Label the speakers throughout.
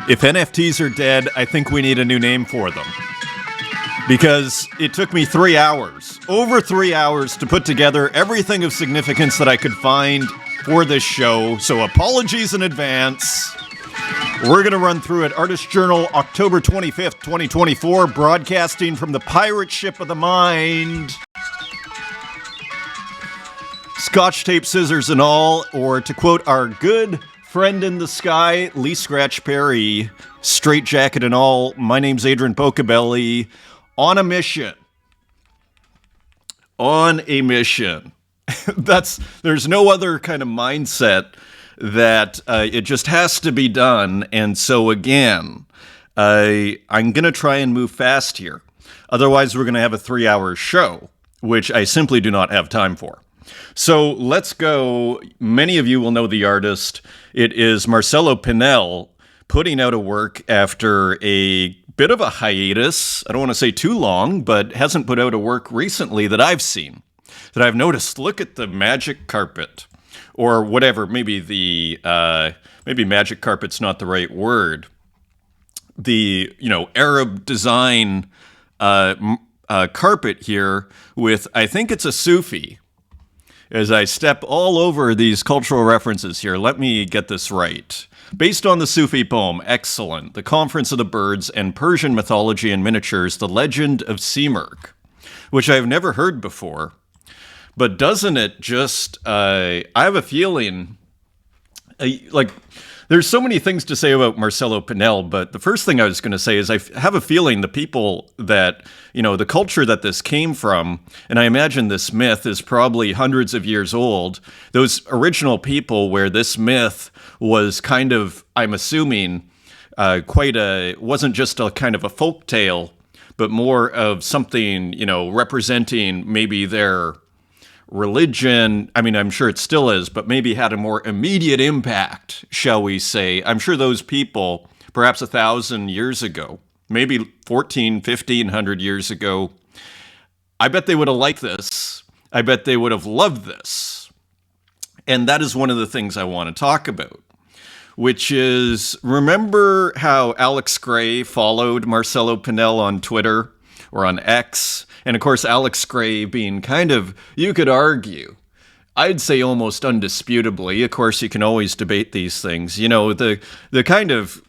Speaker 1: If NFTs are dead, I think we need a new name for them. Because it took me 3 hours, over 3 hours, to put together everything of significance that I could find for this show. So apologies in advance. We're going to run through it. Artist Journal, October 25th, 2024, broadcasting from the pirate ship of the mind. Scotch tape, scissors, and all, or to quote our good friend in the sky, Lee Scratch Perry, straight jacket and all, my name's Adrian Pocobelli, on a mission. On a mission. There's no other kind of mindset that it just has to be done. And so again, I'm going to try and move fast here. Otherwise, we're going to have a 3-hour show, which I simply do not have time for. So let's go. Many of you will know the artist. It is Marcelo Pinel putting out a work after a bit of a hiatus. I don't want to say too long, but hasn't put out a work recently that I've seen, that I've noticed. Look at the magic carpet, or whatever. Maybe magic carpet's not the right word. The Arab design carpet here with, I think it's a Sufi. As I step all over these cultural references here, let me get this right. Based on the Sufi poem, excellent, The Conference of the Birds, and Persian mythology and miniatures, The Legend of Seamerk, which I've never heard before. But doesn't it just, I have a feeling, there's so many things to say about Marcelo Pinel, but the first thing I was going to say is I have a feeling the people that, the culture that this came from, and I imagine this myth is probably hundreds of years old, those original people where this myth was kind of, I'm assuming, wasn't just a kind of a folk tale, but more of something, representing maybe their religion. I mean, I'm sure it still is, but maybe had a more immediate impact, shall we say. I'm sure those people, perhaps 1,000 years ago, maybe 1,500 years ago, I bet they would have liked this. I bet they would have loved this. And that is one of the things I want to talk about, which is, remember how Alex Gray followed Marcelo Pinel on Twitter or on X? And of course, Alex Gray being kind of, you could argue, I'd say almost undisputably, of course, you can always debate these things, the kind of,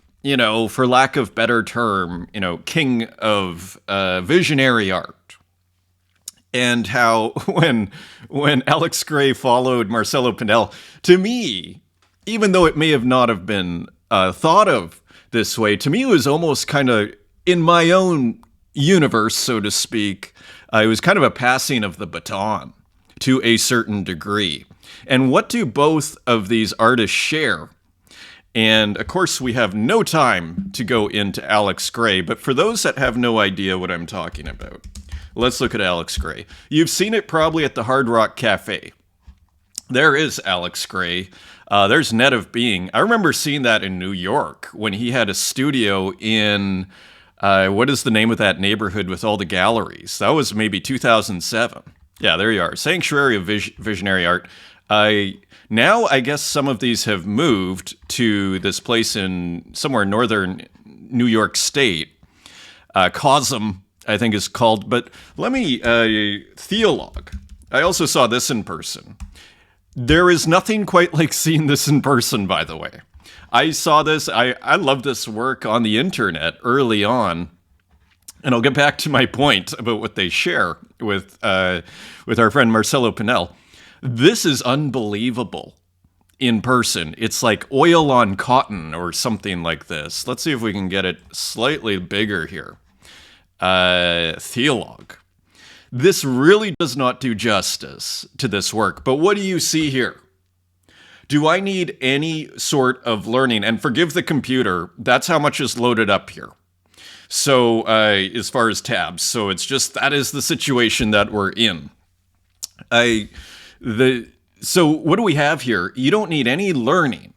Speaker 1: for lack of better term, king of visionary art. And how when Alex Gray followed Marcelo Pinel, to me, even though it may have not have been thought of this way, to me it was almost kind of in my own universe, so to speak. It was kind of a passing of the baton to a certain degree. And what do both of these artists share? And of course, we have no time to go into Alex Gray, but for those that have no idea what I'm talking about, let's look at Alex Gray. You've seen it probably at the Hard Rock Cafe. There is Alex Gray. There's Net of Being. I remember seeing that in New York when he had a studio in... what is the name of that neighborhood with all the galleries? That was maybe 2007. Yeah, there you are. Sanctuary of Visionary Art. Now, I guess some of these have moved to this place in somewhere northern New York State. Cosm, I think is called. But let me, Theologue. I also saw this in person. There is nothing quite like seeing this in person, by the way. I saw this, I love this work on the internet early on, and I'll get back to my point about what they share with our friend Marcelo Pinel. This is unbelievable in person. It's like oil on cotton or something like this. Let's see if we can get it slightly bigger here. Theologue. This really does not do justice to this work, but what do you see here? Do I need any sort of learning? And forgive the computer, that's how much is loaded up here. So as far as tabs, so it's just, that is the situation that we're in. So what do we have here? You don't need any learning.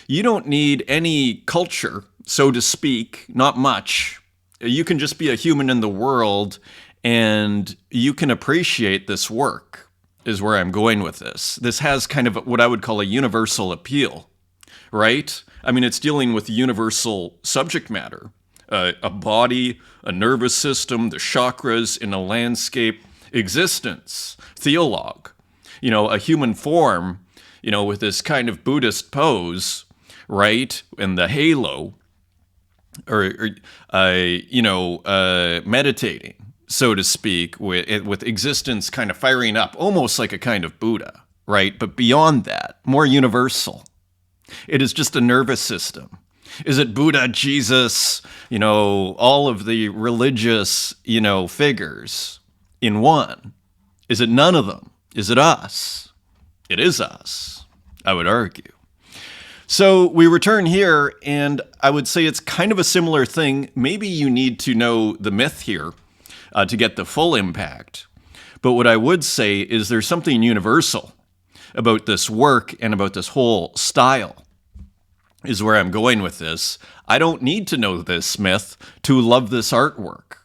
Speaker 1: You don't need any culture, so to speak, not much. You can just be a human in the world and you can appreciate this work. Is where I'm going with this. This has kind of what I would call a universal appeal, right? I mean, it's dealing with universal subject matter, a body, a nervous system, the chakras in a landscape, existence, theologue, a human form, with this kind of Buddhist pose, right? And the halo, meditating, so to speak, with existence kind of firing up, almost like a kind of Buddha, right? But beyond that, more universal. It is just a nervous system. Is it Buddha, Jesus, all of the religious, figures in one? Is it none of them? Is it us? It is us, I would argue. So we return here, and I would say it's kind of a similar thing. Maybe you need to know the myth here to get the full impact. But what I would say is there's something universal about this work and about this whole style, is where I'm going with this. I don't need to know this myth to love this artwork,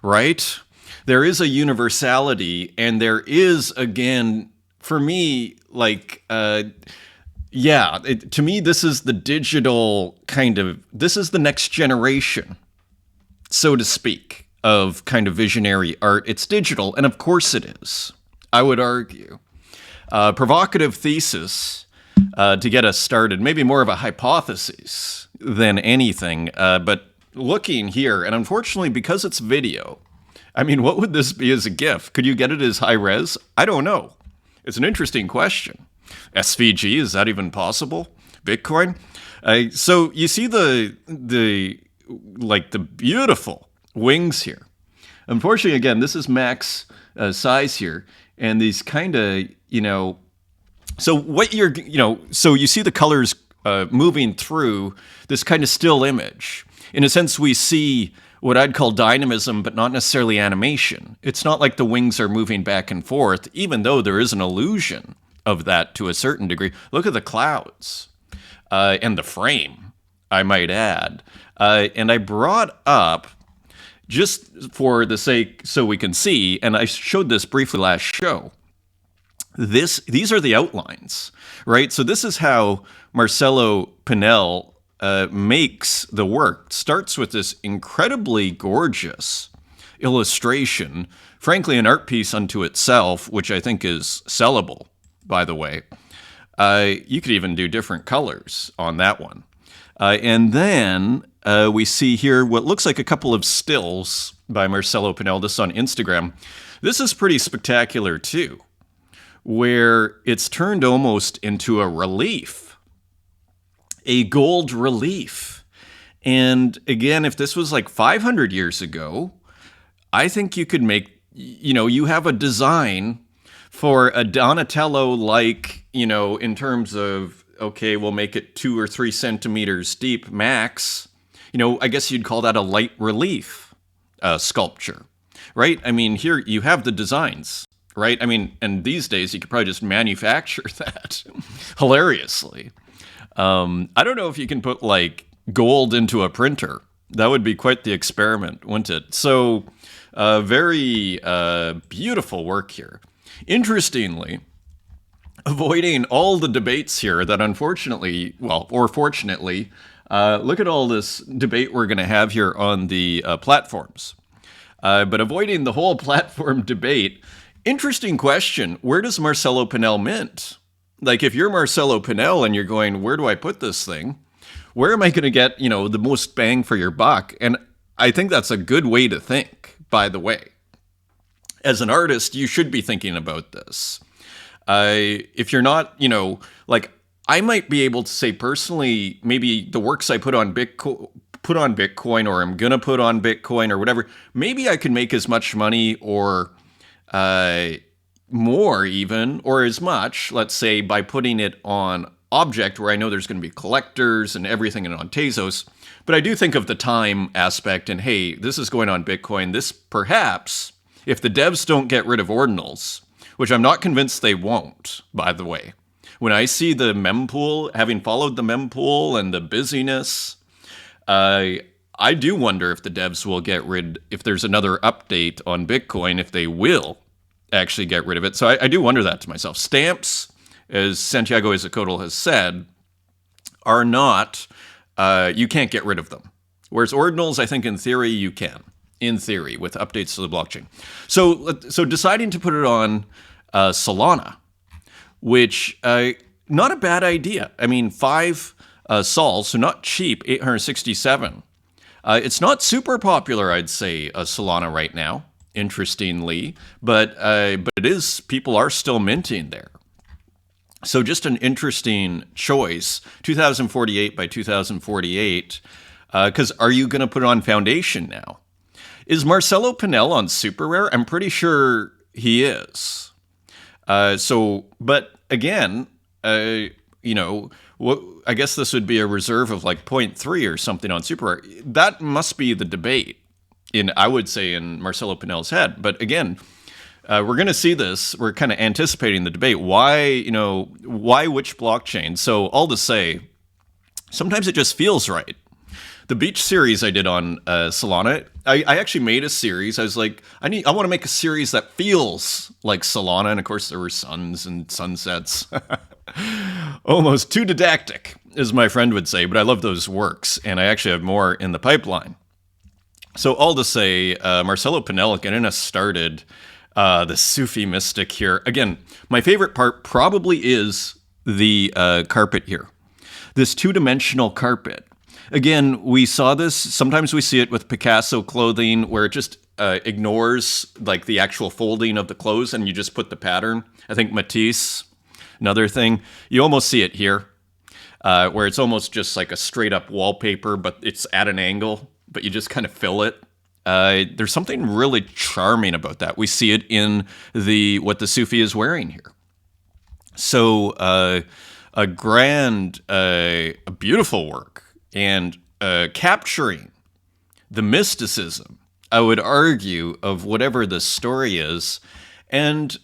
Speaker 1: right? There is a universality, and there is, again, for me, to me, this is the digital this is the next generation, so to speak, of kind of visionary art. It's digital, and of course it is, I would argue. Provocative thesis to get us started, maybe more of a hypothesis than anything, but looking here, and unfortunately, because it's video, I mean, what would this be as a GIF? Could you get it as high res? I don't know. It's an interesting question. SVG, is that even possible? Bitcoin? So you see the beautiful wings here. Unfortunately, again, this is max size here, and these kind of, so what so you see the colors moving through this kind of still image. In a sense, we see what I'd call dynamism, but not necessarily animation. It's not like the wings are moving back and forth, even though there is an illusion of that to a certain degree. Look at the clouds and the frame, I might add. And I brought up, just for the sake so we can see, and I showed this briefly last show, these are the outlines, right? So this is how Marcelo Pinel makes the work. Starts with this incredibly gorgeous illustration, frankly an art piece unto itself, which I think is sellable, by the way. You could even do different colors on that one. And then we see here what looks like a couple of stills by Marcelo Pinel. This is on Instagram. This is pretty spectacular too, where it's turned almost into a relief. A gold relief. And again, if this was like 500 years ago, I think you could make, you have a design for a Donatello-like, in terms of, okay, we'll make it 2 or 3 centimeters deep max. I guess you'd call that a light relief sculpture, right? I mean, here you have the designs, right? I mean, and these days you could probably just manufacture that hilariously. I don't know if you can put gold into a printer. That would be quite the experiment, wouldn't it? So, very beautiful work here. Interestingly, avoiding all the debates here that unfortunately, or fortunately, look at all this debate we're going to have here on the platforms. But avoiding the whole platform debate, interesting question. Where does Marcelo Pinel mint? If you're Marcelo Pinel and you're going, where do I put this thing? Where am I going to get, the most bang for your buck? And I think that's a good way to think, by the way. As an artist, you should be thinking about this. If you're not, I might be able to say personally, maybe the works I put on Bitcoin, or I'm going to put on Bitcoin or whatever, maybe I can make as much money or more even, or as much, let's say, by putting it on Object, where I know there's going to be collectors and everything, and on Tezos. But I do think of the time aspect, and hey, this is going on Bitcoin. This perhaps, if the devs don't get rid of ordinals, which I'm not convinced they won't, by the way. When I see the mempool, having followed the mempool and the busyness, I do wonder if the devs will get rid, if there's another update on Bitcoin, if they will actually get rid of it. So I do wonder that to myself. Stamps, as Santiago Isacotl has said, are not, you can't get rid of them. Whereas ordinals, I think in theory, you can. In theory, with updates to the blockchain. So deciding to put it on Solana, which, not a bad idea. I mean, 5 sols, so not cheap, 867. It's not super popular, I'd say, Solana right now, interestingly, but it is, people are still minting there. So just an interesting choice, 2048 by 2048, because are you going to put it on Foundation now? Is Marcelo Pinel on Super Rare? I'm pretty sure he is. But again, I guess this would be a reserve of like 0.3 or something on Super Rare. That must be the debate, I would say, in Marcelo Pinel's head. But again, we're going to see this. We're kind of anticipating the debate. Why which blockchain? So all to say, sometimes it just feels right. The beach series I did on Solana, I actually made a series. I was like, I want to make a series that feels like Solana. And of course, there were suns and sunsets. Almost too didactic, as my friend would say. But I love those works. And I actually have more in the pipeline. So all to say, Marcelo Pinel getting us started. The Sufi mystic here. Again, my favorite part probably is the carpet here. This 2-dimensional carpet. Again, we saw this, sometimes we see it with Picasso clothing where it just ignores like the actual folding of the clothes and you just put the pattern. I think Matisse, another thing. You almost see it here, where it's almost just like a straight up wallpaper, but it's at an angle, but you just kind of fill it. There's something really charming about that. We see it in what the Sufi is wearing here. So a beautiful work, and capturing the mysticism, I would argue, of whatever the story is. And,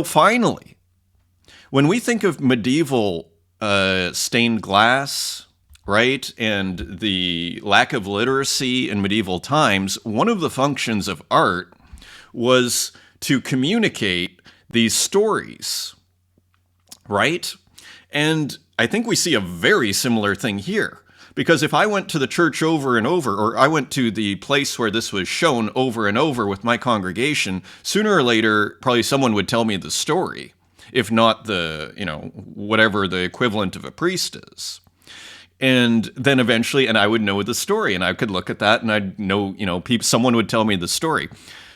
Speaker 1: finally, when we think of medieval stained glass, right, and the lack of literacy in medieval times, one of the functions of art was to communicate these stories, right? And I think we see a very similar thing here. Because if I went to the church over and over, or I went to the place where this was shown over and over with my congregation, sooner or later, probably someone would tell me the story, if not whatever the equivalent of a priest is. And then eventually, and I would know the story, and I could look at that, and I'd know, someone would tell me the story.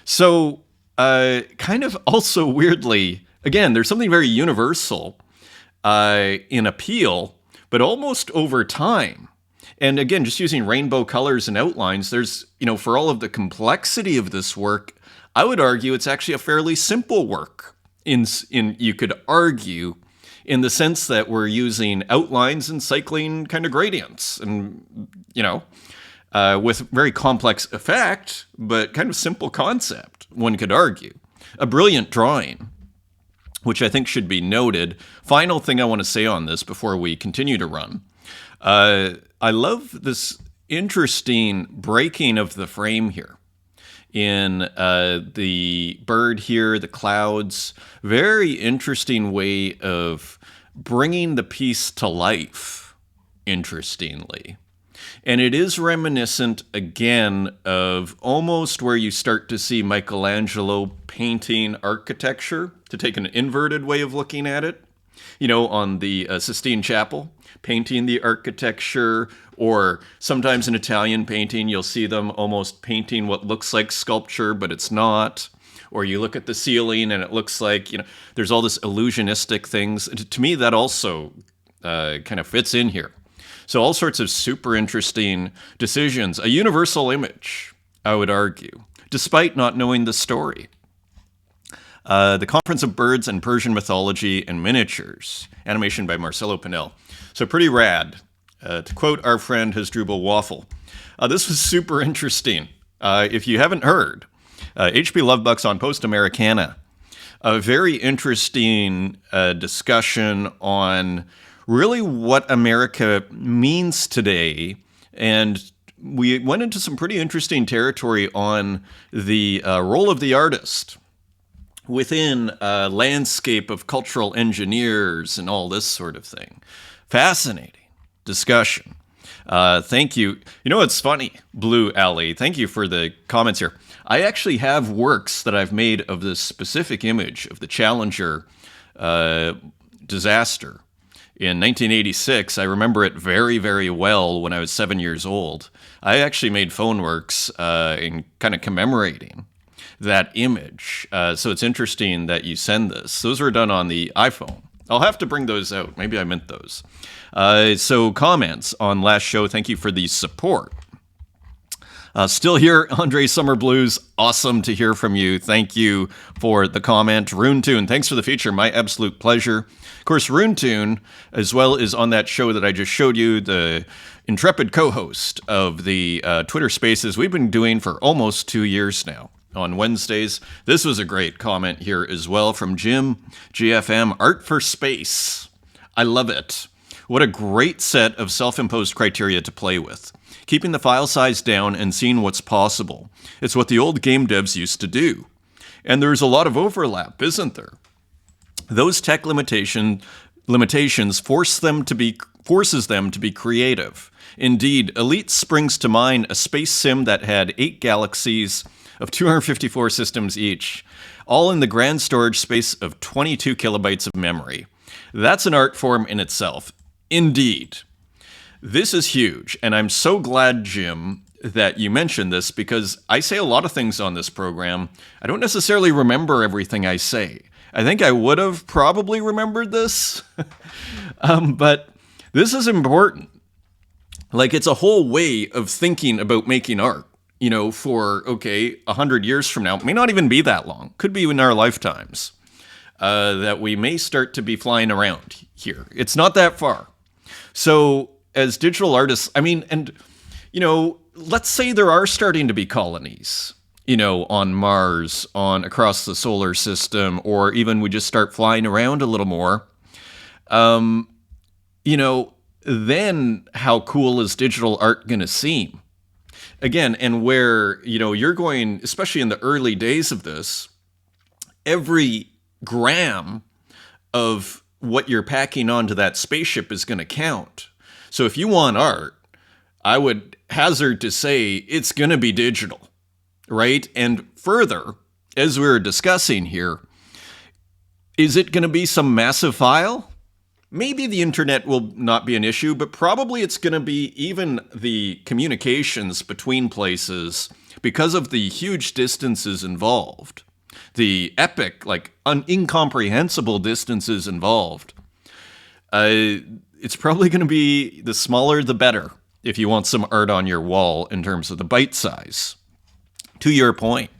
Speaker 1: So, kind of also weirdly, again, there's something very universal in appeal, but almost over time. And again, just using rainbow colors and outlines, there's, for all of the complexity of this work, I would argue it's actually a fairly simple work. You could argue, in the sense that we're using outlines and cycling kind of gradients, and with very complex effect, but kind of simple concept, one could argue. A brilliant drawing, which I think should be noted. Final thing I want to say on this before we continue to run. I love this interesting breaking of the frame here in the bird here, the clouds. Very interesting way of bringing the piece to life, interestingly. And it is reminiscent, again, of almost where you start to see Michelangelo painting architecture, to take an inverted way of looking at it, on the Sistine Chapel, painting the architecture, or sometimes in Italian painting, you'll see them almost painting what looks like sculpture, but it's not. Or you look at the ceiling and it looks like, there's all this illusionistic things. To me, that also kind of fits in here. So all sorts of super interesting decisions. A universal image, I would argue, despite not knowing the story. The Conference of Birds and Persian Mythology and Miniatures, animation by Marcelo Pinel. So pretty rad. To quote our friend Hasdrubal Waffle, this was super interesting. If you haven't heard, H.P. Lovebuck's on Post Americana. A very interesting discussion on really what America means today. And we went into some pretty interesting territory on the role of the artist within a landscape of cultural engineers and all this sort of thing. Fascinating. discussion. Thank you. You know what's funny, Blue Alley? Thank you for the comments here. I actually have works that I've made of this specific image of the Challenger disaster in 1986. I remember it very, very well when I was 7 years old. I actually made phone works in kind of commemorating that image. So it's interesting that you send this. Those were done on the iPhone. I'll have to bring those out. Maybe I meant those. So comments on last show. Thank you for the support. Still here, Andre Summer Blues. Awesome to hear from you. Thank you for the comment. Roon Toon, thanks for the feature. My absolute pleasure. Of course, Roon Toon, as well, is on that show that I just showed you, the intrepid co-host of the Twitter Spaces we've been doing for almost 2 years now on Wednesdays. This was a great comment here as well from Jim, GFM, Art for Space. I love it. What a great set of self-imposed criteria to play with. Keeping the file size down and seeing what's possible. It's what the old game devs used to do. And there's a lot of overlap, isn't there? Those tech limitations forces them to be creative. Indeed, Elite springs to mind a space sim that had 8 galaxies of 254 systems each, all in the grand storage space of 22 kilobytes of memory. That's an art form in itself. Indeed. This is huge, and I'm so glad, Jim, that you mentioned this, because I say a lot of things on this program. I don't necessarily remember everything I say. I think I would have probably remembered this, but this is important. Like, it's a whole way of thinking about making art, you know, for, 100 years from now. It may not even be that long. Could be in our lifetimes, that we may start to be flying around here. It's not that far. So, as digital artists, let's say there are starting to be colonies, on Mars, across the solar system, or even we just start flying around a little more. Then how cool is digital art going to seem? Again, and where, you're going, especially in the early days of this, every gram of what you're packing onto that spaceship is going to count. So if you want art, I would hazard to say it's going to be digital, right? And further, as we were discussing here, is it going to be some massive file? Maybe the internet will not be an issue, but probably it's going to be even the communications between places because of the huge distances involved, the epic, incomprehensible distances involved. It's probably going to be the smaller the better if you want some art on your wall in terms of the bite size. To your point,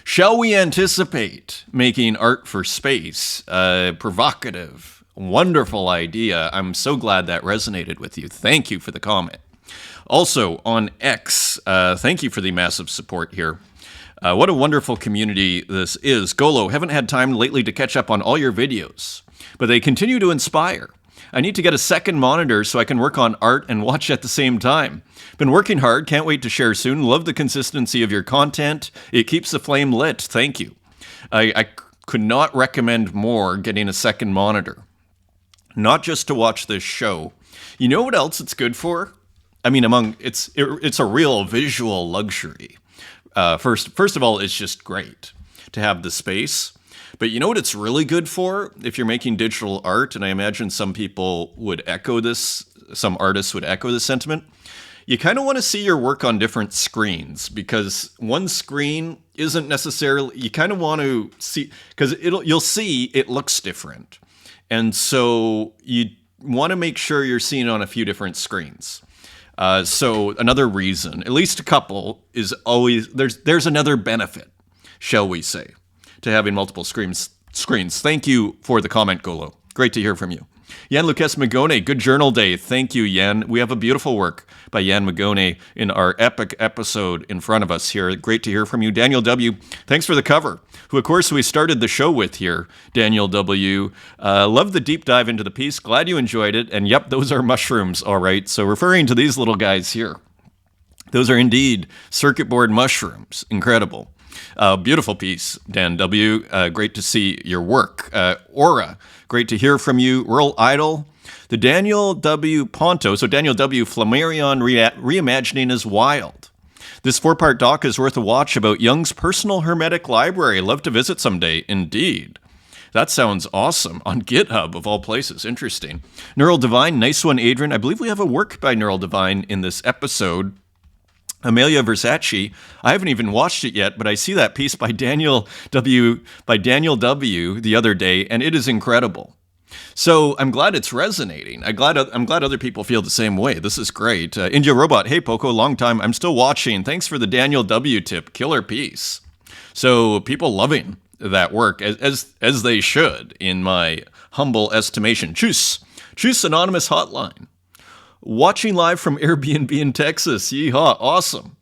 Speaker 1: shall we anticipate making art for space? Provocative, wonderful idea. I'm so glad that resonated with you. Thank you for the comment. Also on X, thank you for the massive support here. What a wonderful community this is. Golo, haven't had time lately to catch up on all your videos, but they continue to inspire. I need to get a second monitor so I can work on art and watch at the same time. Been working hard, can't wait to share soon. Love the consistency of your content. It keeps the flame lit. Thank you. I could not recommend more getting a second monitor. Not just to watch this show. You know what else it's good for? It's a real visual luxury. First of all, it's just great to have the space. But you know what it's really good for? If you're making digital art, and I imagine some people would echo this, some artists would echo this sentiment, you kind of want to see your work on different screens, because one screen isn't necessarily, you kind of want to see, because you'll see it looks different. And so you want to make sure you're seeing it on a few different screens. So another reason, at least a couple, is always, there's another benefit, shall we say, to having multiple screens. Thank you for the comment, Golo. Great to hear from you. Yan Lucas Magone, good journal day. Thank you, Yan. We have a beautiful work by Yan Magone in our epic episode in front of us here. Great to hear from you. Daniel W., thanks for the cover, who, of course, we started the show with here. Daniel W., love the deep dive into the piece. Glad you enjoyed it. And yep, those are mushrooms, all right. So referring to these little guys here, those are indeed circuit board mushrooms. Incredible. Beautiful piece, Dan W. Great to see your work. Aura, great to hear from you. Rural Idol, The Daniel W. Ponto, so Daniel W. Flammarion Reimagining is Wild. This 4-part doc is worth a watch about Jung's personal hermetic library. Love to visit someday, indeed. That sounds awesome. On GitHub, of all places. Interesting. Neural Divine, nice one, Adrian. I believe we have a work by Neural Divine in this episode. Amelia Versace, I haven't even watched it yet, but I see that piece by Daniel W. the other day, and it is incredible. So I'm glad it's resonating. I'm glad other people feel the same way. This is great. India Robot, hey Poco, long time. I'm still watching. Thanks for the Daniel W. tip. Killer piece. So people loving that work, as they should, in my humble estimation. Tschüss. Tschüss, Anonymous Hotline. Watching live from Airbnb in Texas. Yeehaw. Awesome.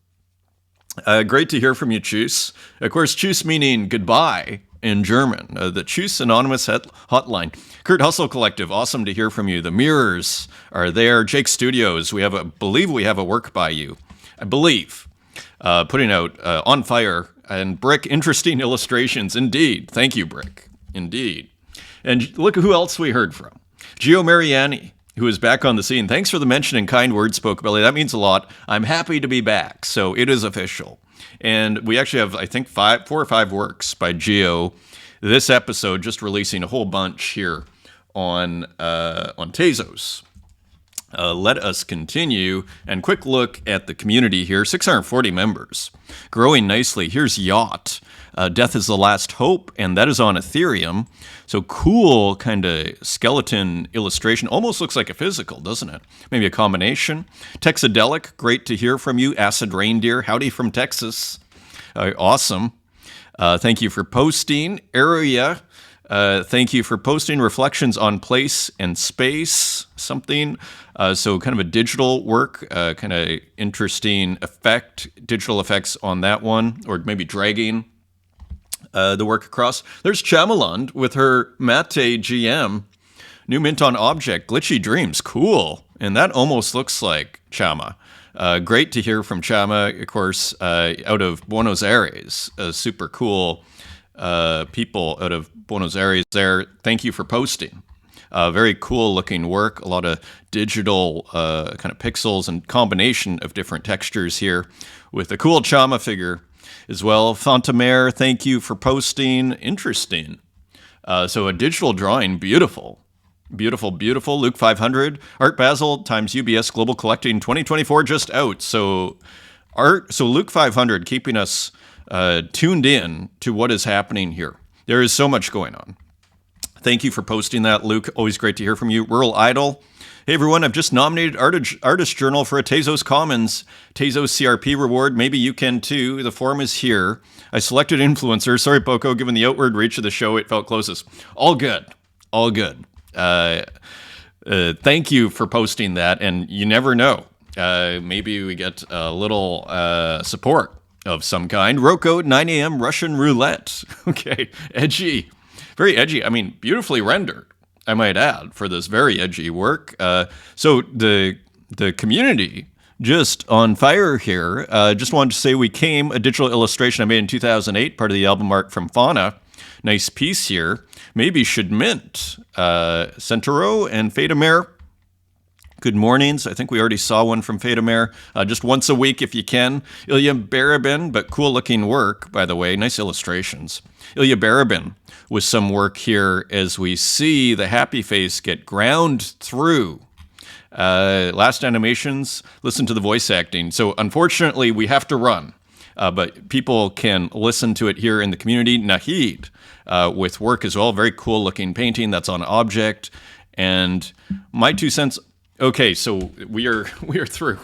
Speaker 1: Great to hear from you, Tschüss. Of course, Tschüss meaning goodbye in German. The Tschüss Anonymous Hotline. Kurt Hustle Collective. Awesome to hear from you. The Mirrors are there. Jake Studios. Believe we have a work by you. I believe. Putting out On Fire and Brick. Interesting illustrations. Indeed. Thank you, Brick. Indeed. And look who else we heard from. Gio Mariani, who is back on the scene. Thanks for the mention and kind words, Pocobelli. That means a lot. I'm happy to be back. So it is official. And we actually have, I think, 4 or 5 works by Gio. This episode, just releasing a whole bunch here on Tezos. Let us continue. And quick look at the community here. 640 members. Growing nicely. Here's Yacht. Death is the Last Hope, and that is on Ethereum. So cool kind of skeleton illustration. Almost looks like a physical, doesn't it? Maybe a combination. Texadelic, great to hear from you. Acid Reindeer, howdy from Texas. Awesome. Thank you for posting. Area, thank you for posting. Reflections on place and space, something. So kind of a digital work, kind of interesting digital effects on that one, or maybe dragging the work across. There's Chamaland with her Mate GM. New mint on object. Glitchy Dreams. Cool. And that almost looks like Chama. Great to hear from Chama, of course, out of Buenos Aires. Super cool people out of Buenos Aires there. Thank you for posting. Very cool looking work. A lot of digital kind of pixels and combination of different textures here with a cool Chama figure as well. Fontamare, thank you for posting. Interesting. So a digital drawing, beautiful. Beautiful, beautiful. Luke 500, Art Basel times UBS Global Collecting 2024 just out. So Luke 500 keeping us tuned in to what is happening here. There is so much going on. Thank you for posting that, Luke. Always great to hear from you. Rural Idol. Hey everyone, I've just nominated Artist Journal for a Tezos Commons Tezos CRP reward. Maybe you can too. The form is here. I selected influencer. Sorry, Poco, given the outward reach of the show, it felt closest. All good. All good. Thank you for posting that. And you never know. Maybe we get a little support of some kind. Rocco, 9 a.m. Russian roulette. Okay, edgy. Very edgy. I mean, beautifully rendered, I might add, for this very edgy work. So the community just on fire here. Just wanted to say a digital illustration I made in 2008, part of the album art from Fauna. Nice piece here. Maybe should mint. Centuro and Fatamare. Good mornings. I think we already saw one from Fatamare. Just once a week if you can. Ilya Barabin, but cool looking work, by the way. Nice illustrations. Ilya Barabin with some work here as we see the happy face get ground through. Last animations, listen to the voice acting. So unfortunately, we have to run. But people can listen to it here in the community. Nahid with work as well. Very cool looking painting that's on object. And my 2 cents. Okay, so we are through.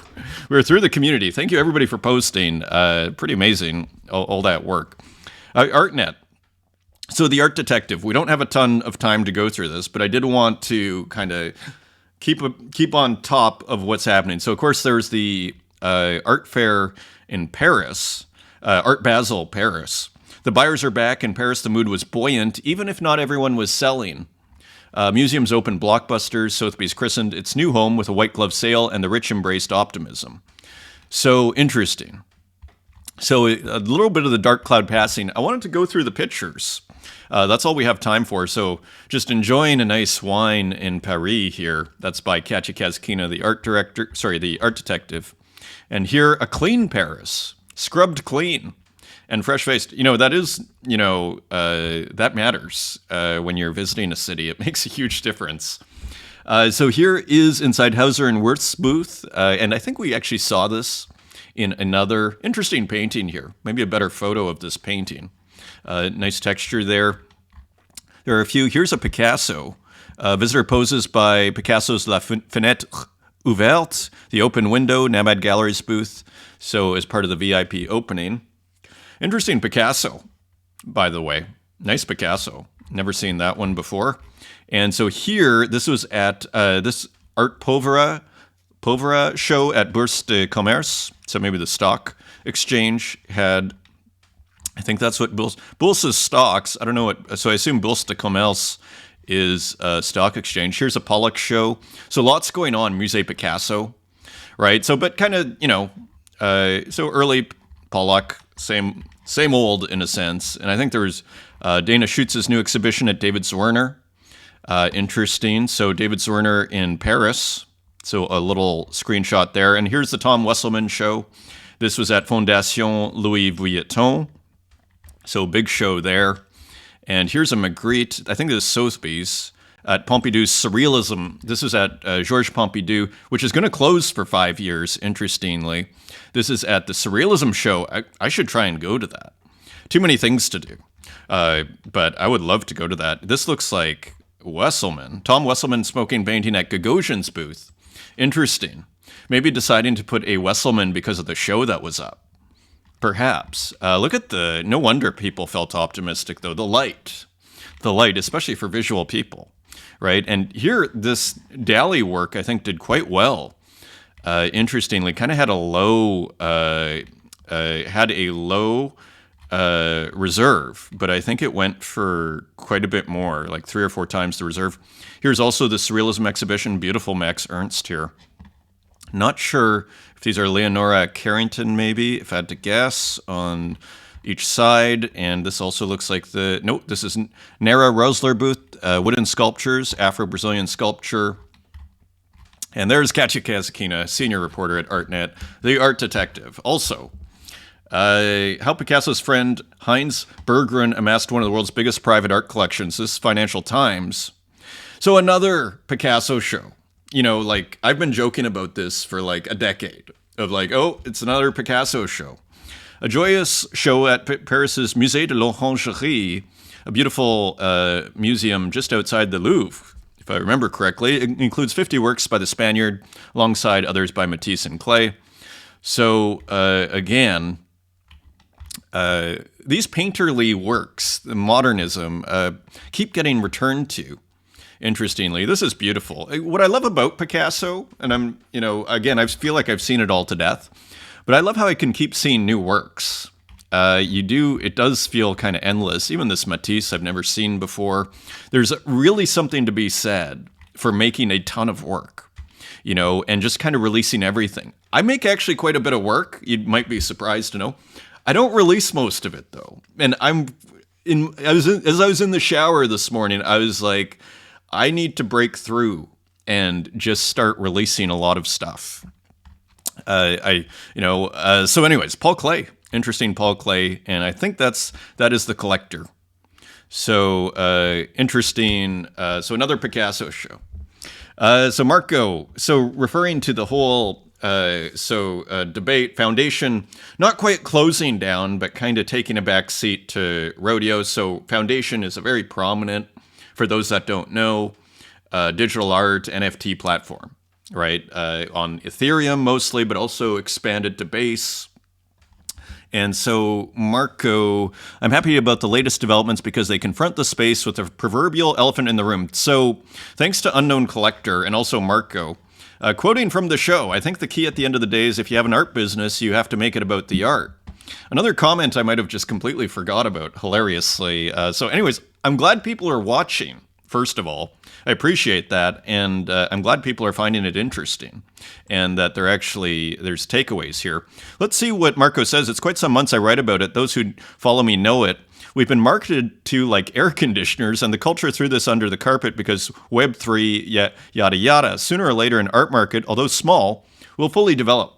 Speaker 1: We're through the community. Thank you everybody for posting. Pretty amazing, all that work. ArtNet. So the Art Detective. We don't have a ton of time to go through this, but I did want to kind of keep on top of what's happening. So of course there's the art fair in Paris, Art Basel Paris. The buyers are back in Paris. The mood was buoyant, even if not everyone was selling. Museums opened Blockbusters, Sotheby's christened its new home with a white glove sale, and the rich embraced optimism. So interesting. So a little bit of the dark cloud passing. I wanted to go through the pictures That's all we have time for. So just enjoying a nice wine in Paris here. That's by Katya Kazkina, the art detective. And here, a clean Paris, scrubbed clean and fresh-faced. That is, that matters when you're visiting a city. It makes a huge difference. So here is inside Hauser and Wirth's booth. And I think we actually saw this in another interesting painting here. Maybe a better photo of this painting. Nice texture there. There are a few. Here's a Picasso. Visitor poses by Picasso's La Fenêtre Ouverte, the open window, Namad Gallery's booth. So as part of the VIP opening. Interesting Picasso, by the way. Nice Picasso. Never seen that one before. And so here, this was at this Art Povera show at Bourse de Commerce. So maybe the stock exchange had, I think that's what Bourse's stocks. I don't know what, so I assume Bourse de Commerce is a stock exchange. Here's a Pollock show. So lots going on, Musée Picasso, right? So, but kind of, so early Pollock, same old in a sense. And I think there was Dana Schutz's new exhibition at David Zwirner. Interesting. So David Zwirner in Paris. So a little screenshot there. And here's the Tom Wesselman show. This was at Fondation Louis Vuitton. So big show there. And here's a Magritte, I think this is Sotheby's, at Pompidou's Surrealism. This is at Georges Pompidou, which is going to close for 5 years, interestingly. This is at the Surrealism show. I should try and go to that. Too many things to do. But I would love to go to that. This looks like Wesselman. Tom Wesselman smoking painting at Gagosian's booth. Interesting. Maybe deciding to put a Wesselman because of the show that was up. Perhaps. Look at no wonder people felt optimistic, though. The light, especially for visual people, right? And here, this Dali work, I think, did quite well. Interestingly, kind of had a low reserve, but I think it went for quite a bit more, like 3 or 4 times the reserve. Here's also the Surrealism exhibition, beautiful Max Ernst here. Not sure if these are Leonora Carrington, maybe, if I had to guess, on each side. And this also looks like this is Nara Rosler booth, wooden sculptures, Afro-Brazilian sculpture. And there's Katya Kazakina, senior reporter at ArtNet, the art detective. Also, how Picasso's friend Heinz Berggren amassed one of the world's biggest private art collections. This is Financial Times. So another Picasso show. I've been joking about this for like a decade of it's another Picasso show. A joyous show at Paris's Musée de l'Orangerie, a beautiful museum just outside the Louvre, if I remember correctly. It includes 50 works by the Spaniard, alongside others by Matisse and Klee. So again, these painterly works, the modernism, keep getting returned to. Interestingly, this is beautiful. What I love about Picasso, and again, I feel like I've seen it all to death, but I love how I can keep seeing new works. It does feel kind of endless. Even this Matisse I've never seen before. There's really something to be said for making a ton of work, and just kind of releasing everything. I make actually quite a bit of work. You might be surprised to know. I don't release most of it though. And as I was in the shower this morning, I was like, I need to break through and just start releasing a lot of stuff. So anyways, Paul Klee, interesting Paul Klee, and I think that is The Collector. So interesting. So another Picasso show. So Marco, referring to the whole debate, Foundation, not quite closing down, but kind of taking a back seat to Rodeo. So Foundation is a very prominent, for those that don't know, digital art NFT platform, right? On Ethereum mostly, but also expanded to Base. And so, Marco, I'm happy about the latest developments because they confront the space with the proverbial elephant in the room. So, thanks to Unknown Collector and also Marco, quoting from the show, I think the key at the end of the day is if you have an art business, you have to make it about the art. Another comment I might have just completely forgot about, hilariously. So anyways, I'm glad people are watching first of all. I appreciate that, and I'm glad people are finding it interesting, and that there's takeaways here. Let's see what Marco says. It's quite some months I write about it. Those who follow me know it. We've been marketed to like air conditioners, and the culture threw this under the carpet because Web3, yada yada. Sooner or later, an art market, although small, will fully develop.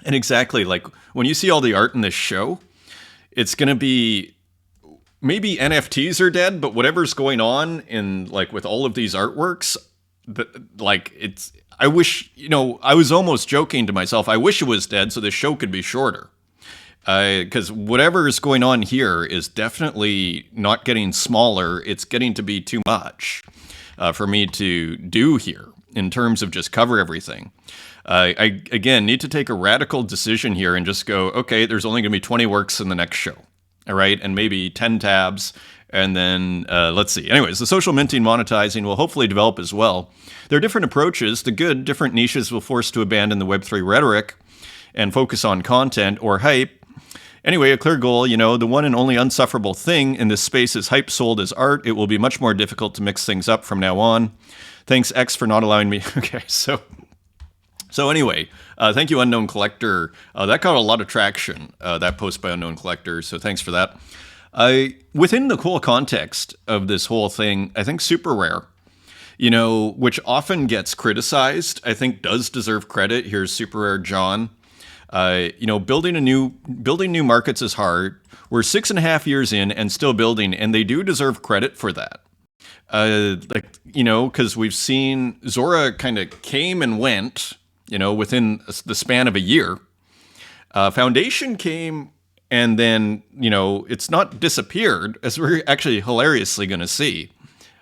Speaker 1: And exactly, like when you see all the art in this show, it's going to be, maybe NFTs are dead, but whatever's going on in like with all of these artworks, I wish, I was almost joking to myself, I wish it was dead so this show could be shorter. Because whatever is going on here is definitely not getting smaller. It's getting to be too much for me to do here in terms of just cover everything. I, again, need to take a radical decision here and just go, okay, there's only going to be 20 works in the next show. All right, and maybe 10 tabs, and then let's see. Anyways, the social minting monetizing will hopefully develop as well. There are different approaches. The good, different niches will force to abandon the Web3 rhetoric and focus on content or hype. Anyway, a clear goal, the one and only unsufferable thing in this space is hype sold as art. It will be much more difficult to mix things up from now on. Thanks, X, for not allowing me. Okay, so anyway, thank you, Unknown Collector. That got a lot of traction, that post by Unknown Collector, so thanks for that. Within the whole context of this whole thing, I think Super Rare, which often gets criticized, I think does deserve credit. Here's Super Rare John. Building new markets is hard. We're 6.5 years in and still building, and they do deserve credit for that. Because we've seen Zora kind of came and went, within the span of a year. Foundation came, and then, it's not disappeared, as we're actually hilariously going to see.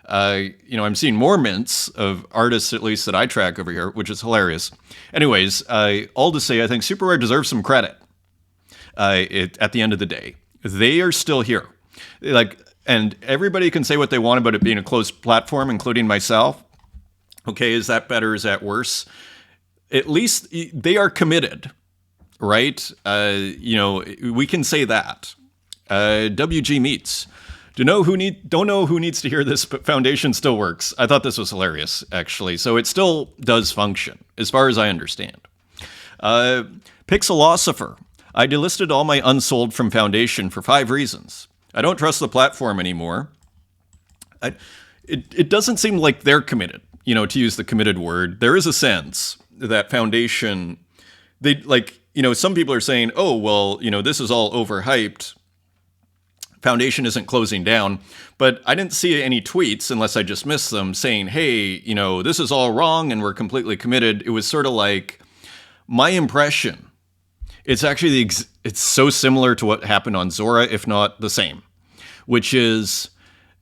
Speaker 1: I'm seeing more mints of artists, at least that I track over here, which is hilarious. Anyways, all to say, I think Super Rare deserves some credit. At the end of the day, they are still here. And everybody can say what they want about it being a closed platform, including myself. Okay, is that better? Is that worse? At least they are committed, right? We can say that. WG Meets. Don't know who needs to hear this, but Foundation still works. I thought this was hilarious, actually. So it still does function, as far as I understand. Pixelosopher. I delisted all my unsold from Foundation for 5 reasons. I don't trust the platform anymore. It doesn't seem like they're committed, to use the committed word. There is a sense that Foundation, some people are saying, oh, well, this is all overhyped. Foundation isn't closing down, but I didn't see any tweets, unless I just missed them, saying, hey, this is all wrong and we're completely committed. It was sort of like my impression. It's actually, it's so similar to what happened on Zora, if not the same, which is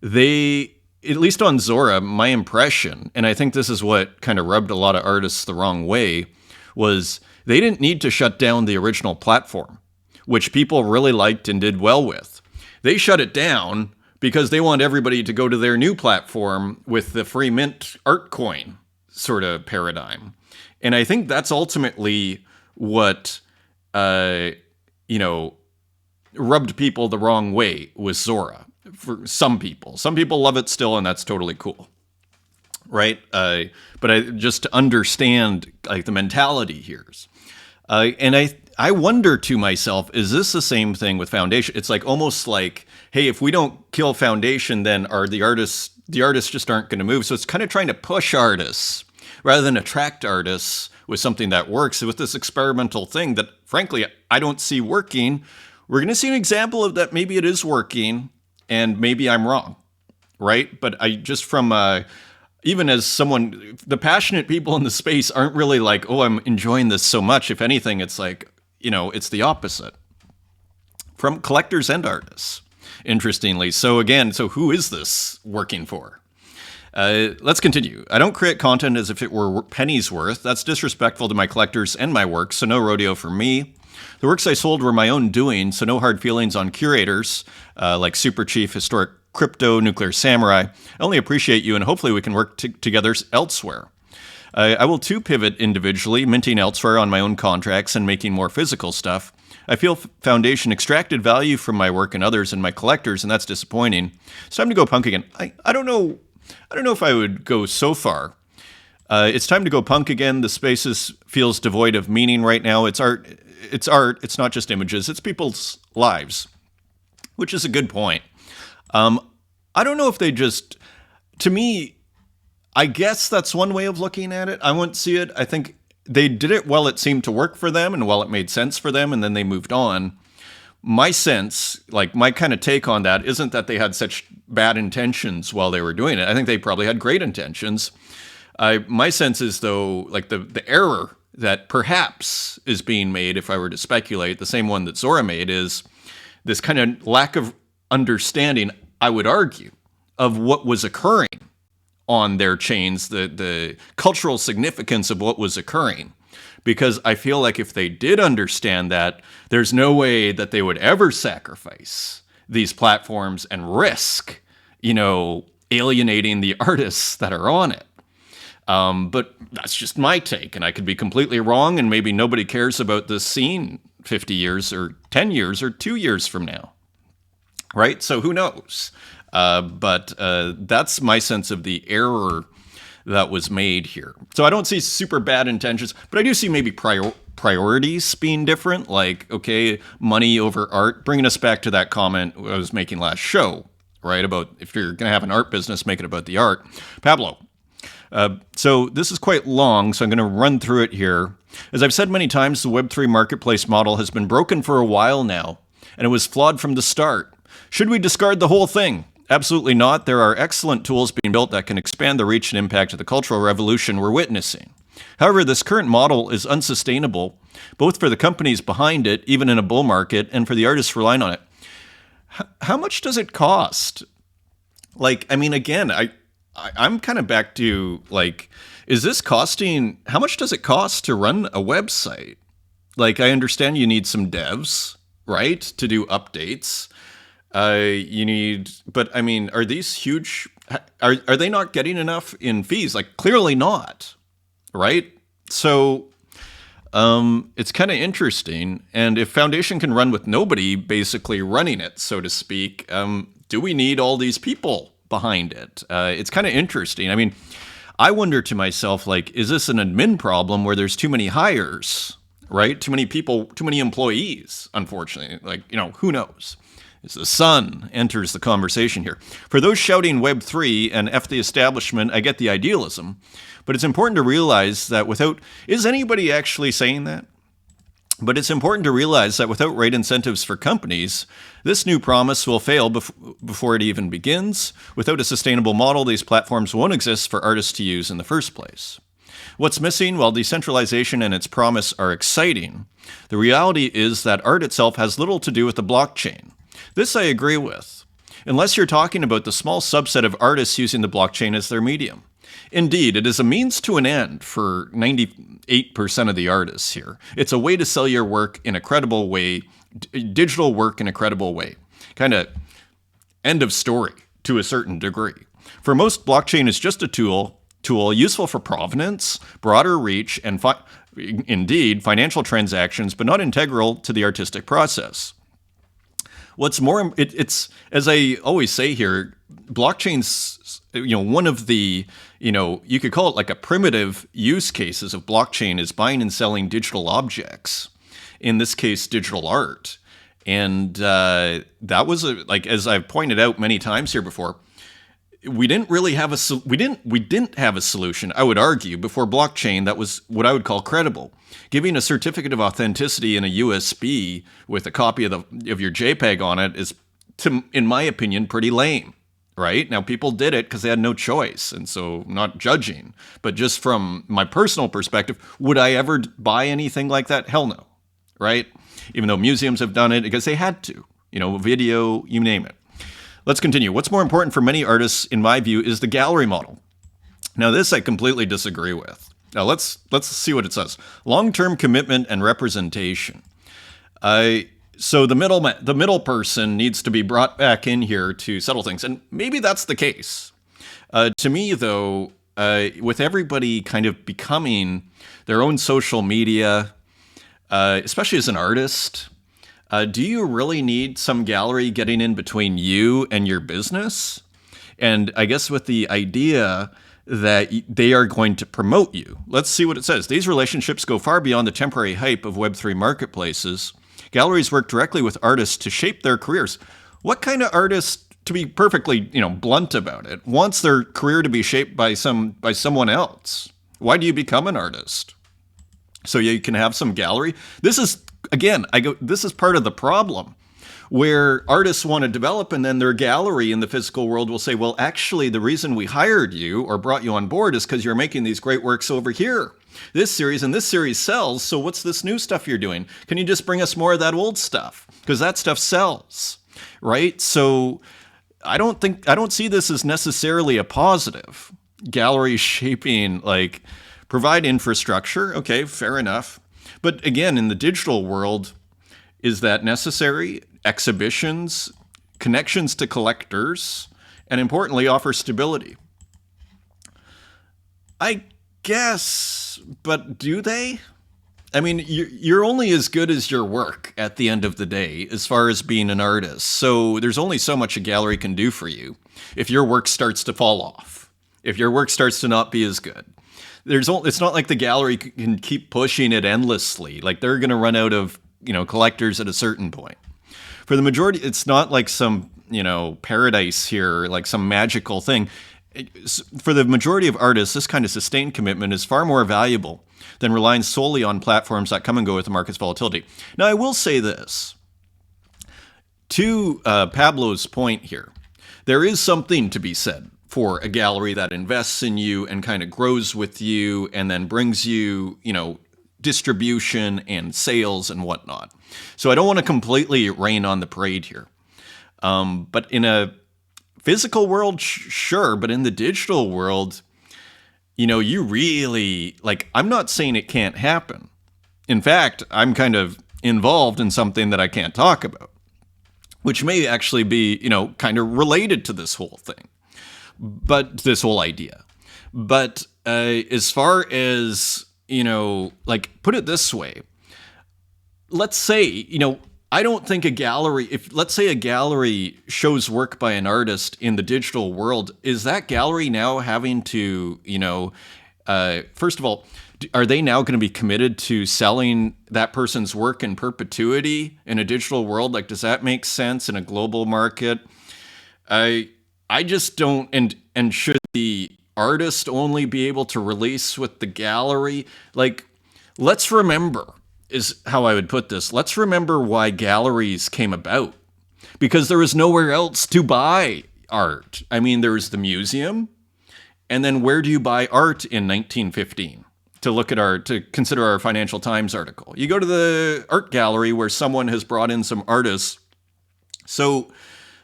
Speaker 1: at least on Zora, my impression, and I think this is what kind of rubbed a lot of artists the wrong way, was they didn't need to shut down the original platform, which people really liked and did well with. They shut it down because they want everybody to go to their new platform with the free mint art coin sort of paradigm. And I think that's ultimately what, rubbed people the wrong way with Zora. For some people. Some people love it still, and that's totally cool. Right? But just to understand the mentality here. And I wonder to myself, is this the same thing with Foundation? It's almost like, hey, if we don't kill Foundation, then the artists just aren't going to move. So it's kind of trying to push artists rather than attract artists with something that works, with this experimental thing that, frankly, I don't see working. We're going to see an example of that. Maybe it is working, and maybe I'm wrong, right? But I just even as someone, the passionate people in the space aren't really like, oh, I'm enjoying this so much. If anything, it's like, it's the opposite from collectors and artists, interestingly. So who is this working for? Let's continue. I don't create content as if it were pennies worth. That's disrespectful to my collectors and my work, so no rodeo for me. The works I sold were my own doing, so no hard feelings on curators like Super Chief, Historic Crypto, Nuclear Samurai. I only appreciate you, and hopefully we can work together elsewhere. I will too pivot individually, minting elsewhere on my own contracts and making more physical stuff. I feel Foundation extracted value from my work and others and my collectors, and that's disappointing. It's time to go punk again. I don't know. I don't know if I would go so far. It's time to go punk again. The spaces feels devoid of meaning right now. It's art. It's art. It's not just images. It's people's lives, which is a good point. I don't know if they just, to me, I guess that's one way of looking at it. I wouldn't see it. I think they did it while it seemed to work for them and while it made sense for them, and then they moved on. My sense, like my kind of take on that, isn't that they had such bad intentions while they were doing it. I think they probably had great intentions. My sense is, though, like the error that perhaps is being made, if I were to speculate, the same one that Zora made, is this kind of lack of understanding, I would argue, of what was occurring on their chains, the cultural significance of what was occurring. Because I feel like if they did understand that, there's no way that they would ever sacrifice these platforms and risk, alienating the artists that are on it. But that's just my take, and I could be completely wrong, and maybe nobody cares about this scene 50 years or 10 years or 2 years from now, right? So who knows? But that's my sense of the error that was made here. So I don't see super bad intentions, but I do see maybe priorities being different, like, okay, money over art, bringing us back to that comment I was making last show, right? About if you're going to have an art business, make it about the art. Pablo. So this is quite long, so I'm going to run through it here. As I've said many times, the Web3 marketplace model has been broken for a while now, and it was flawed from the start. Should we discard the whole thing? Absolutely not. There are excellent tools being built that can expand the reach and impact of the cultural revolution we're witnessing. However, this current model is unsustainable, both for the companies behind it, even in a bull market, and for the artists relying on it. How much does it cost? Again, I'm kind of back to, is this costing, how much does it cost to run a website? I understand you need some devs, right, to do updates. Are these huge, are they not getting enough in fees? Clearly not, right? So, it's kind of interesting. And if Foundation can run with nobody basically running it, so to speak, do we need all these people behind it? It's kind of interesting. I wonder to myself, is this an admin problem where there's too many hires, right? Too many people, too many employees, unfortunately. Who knows? As the sun enters the conversation here. For those shouting Web3 and F the establishment, I get the idealism, but it's important to realize that is anybody actually saying that? But it's important to realize that without right incentives for companies, this new promise will fail before it even begins. Without a sustainable model, these platforms won't exist for artists to use in the first place. What's missing, while decentralization and its promise are exciting, the reality is that art itself has little to do with the blockchain. This I agree with, unless you're talking about the small subset of artists using the blockchain as their medium. Indeed, it is a means to an end for 98% of the artists here. It's a way to sell your work in a credible way, digital work in a credible way. Kind of end of story to a certain degree. For most, blockchain is just a tool useful for provenance, broader reach, and indeed financial transactions, but not integral to the artistic process. What's more, it's as I always say here, blockchain's, one of the, you could call it like a primitive use cases of blockchain is buying and selling digital objects. In this case, digital art. And that was as I've pointed out many times here before, we didn't have a solution, I would argue, before blockchain that was what I would call credible. Giving a certificate of authenticity in a USB with a copy of your JPEG on it is, in my opinion, pretty lame, right? Now, people did it because they had no choice, and so I'm not judging. But just from my personal perspective, would I ever buy anything like that? Hell no, right? Even though museums have done it because they had to, video, you name it. Let's continue. What's more important for many artists, in my view, is the gallery model. Now, this I completely disagree with. Now, let's see what it says. Long-term commitment and representation. So the middle person needs to be brought back in here to settle things, and maybe that's the case. To me, though, with everybody kind of becoming their own social media, especially as an artist, do you really need some gallery getting in between you and your business? And I guess with the idea that they are going to promote you. Let's see what it says. These relationships go far beyond the temporary hype of Web3 marketplaces. Galleries work directly with artists to shape their careers. What kind of artist, to be perfectly, blunt about it, wants their career to be shaped by someone else? Why do you become an artist? So you can have some gallery. This is, again, this is part of the problem, where artists want to develop, and then their gallery in the physical world will say, well, actually, the reason we hired you or brought you on board is because you're making these great works over here. This series and this series sells, so what's this new stuff you're doing? Can you just bring us more of that old stuff? Because that stuff sells, right? So I don't see this as necessarily a positive. Gallery shaping, provide infrastructure, okay, fair enough. But again, in the digital world, is that necessary? Exhibitions, connections to collectors, and importantly, offer stability. I guess, but do they? I mean, you're only as good as your work at the end of the day, as far as being an artist. So there's only so much a gallery can do for you if your work starts to fall off, if your work starts to not be as good. It's not like the gallery can keep pushing it endlessly. Like, they're going to run out of, collectors at a certain point. For the majority, it's not like some, paradise here, like some magical thing. For the majority of artists, this kind of sustained commitment is far more valuable than relying solely on platforms that come and go with the market's volatility. Now, I will say this. To Pablo's point here, there is something to be said for a gallery that invests in you and kind of grows with you and then brings you, distribution and sales and whatnot. So I don't want to completely rain on the parade here. But in a physical world, sure. But in the digital world, you really, I'm not saying it can't happen. In fact, I'm kind of involved in something that I can't talk about, which may actually be, kind of related to this whole thing, but this whole idea. But as far as, put it this way, let's say, I don't think let's say a gallery shows work by an artist in the digital world, is that gallery now having to, first of all, are they now going to be committed to selling that person's work in perpetuity in a digital world? Does that make sense in a global market? I just don't, and should the artist only be able to release with the gallery? Let's remember, is how I would put this. Let's remember why galleries came about. Because there was nowhere else to buy art. I mean, there was the museum. And then where do you buy art in 1915? To consider our Financial Times article. You go to the art gallery where someone has brought in some artists. So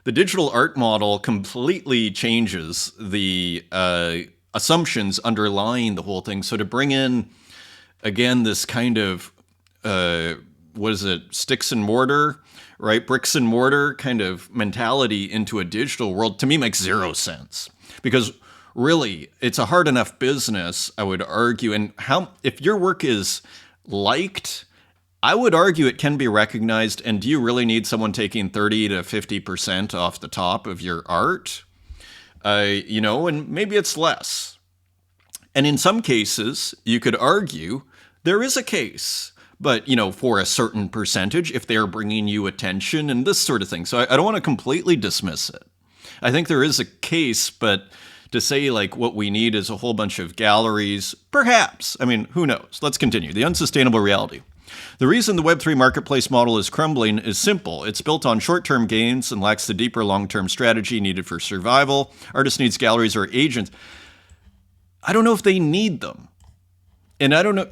Speaker 1: the digital art model completely changes the assumptions underlying the whole thing. So to bring in, again, this kind of, sticks and mortar, right? Bricks and mortar kind of mentality into a digital world, to me, makes zero sense. Because really, it's a hard enough business, I would argue. And if your work is liked, I would argue it can be recognized. And do you really need someone taking 30 to 50% off the top of your art? And maybe it's less. And in some cases, you could argue there is a case, but, for a certain percentage, if they're bringing you attention and this sort of thing. So I don't want to completely dismiss it. I think there is a case, but to say what we need is a whole bunch of galleries, perhaps. I mean, who knows? Let's continue. The unsustainable reality. The reason the Web3 marketplace model is crumbling is simple. It's built on short-term gains and lacks the deeper long-term strategy needed for survival. Artists needs galleries or agents. I don't know if they need them. And I don't know,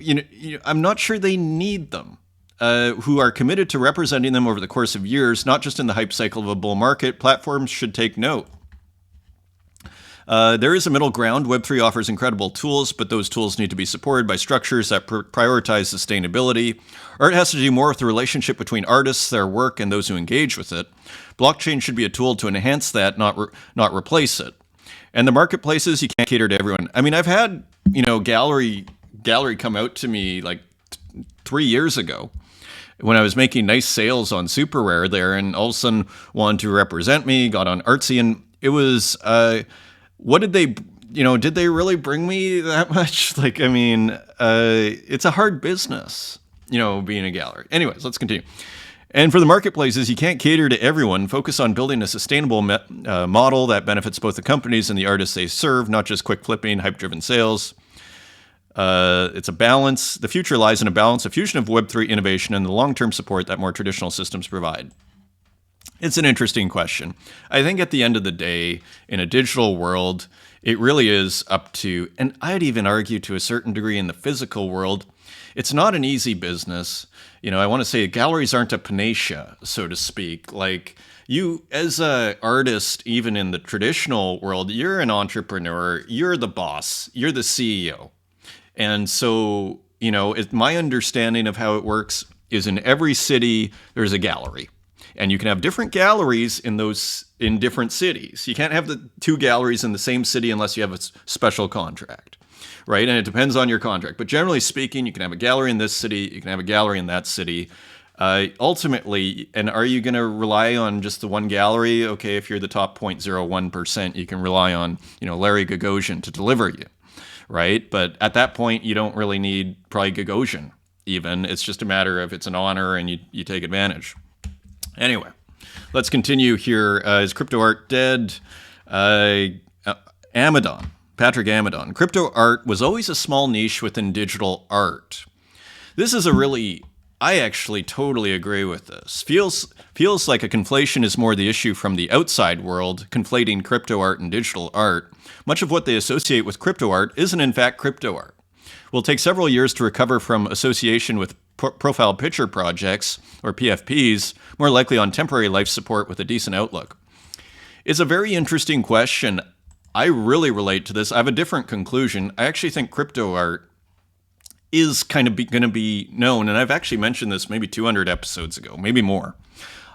Speaker 1: I'm not sure they need them, who are committed to representing them over the course of years, not just in the hype cycle of a bull market. Platforms should take note. There is a middle ground. Web3 offers incredible tools, but those tools need to be supported by structures that prioritize sustainability. Art has to do more with the relationship between artists, their work, and those who engage with it. Blockchain should be a tool to enhance that, not replace it. And the marketplaces, you can't cater to everyone. I mean, I've had, gallery come out to me 3 years ago when I was making nice sales on Super Rare there, and all of a sudden wanted to represent me, got on Artsy, and It was, what did they, did they really bring me that much? Like, I mean, it's a hard business, being a gallery. Anyways, let's continue. And for the marketplaces, you can't cater to everyone. Focus on building a sustainable model that benefits both the companies and the artists they serve, not just quick flipping, hype-driven sales. It's a balance. The future lies in a balance, a fusion of Web3 innovation and the long-term support that more traditional systems provide. It's an interesting question. I think at the end of the day, in a digital world, it really is up to, and I'd even argue to a certain degree in the physical world, it's not an easy business. I want to say galleries aren't a panacea, so to speak. Like, you, as an artist, even in the traditional world, you're an entrepreneur, you're the boss, you're the CEO. And so, my understanding of how it works is in every city, there's a gallery. And you can have different galleries in different cities. You can't have the two galleries in the same city unless you have a special contract, right? And it depends on your contract. But generally speaking, you can have a gallery in this city, you can have a gallery in that city. Ultimately, and are you going to rely on just the one gallery? Okay, if you're the top 0.01%, you can rely on, Larry Gagosian to deliver you, right? But at that point, you don't really need probably Gagosian even. It's just a matter of it's an honor and you take advantage. Anyway, let's continue here. Is cryptoart dead? Amadon, Patrick Amadon. Cryptoart was always a small niche within digital art. This is I actually totally agree with this. Feels like a conflation is more the issue from the outside world, conflating cryptoart and digital art. Much of what they associate with cryptoart isn't in fact cryptoart. Will take several years to recover from association with profile picture projects, or PFPs, more likely on temporary life support with a decent outlook. It's a very interesting question. I really relate to this. I have a different conclusion. I actually think crypto art is kind of going to be known, and I've actually mentioned this maybe 200 episodes ago, maybe more.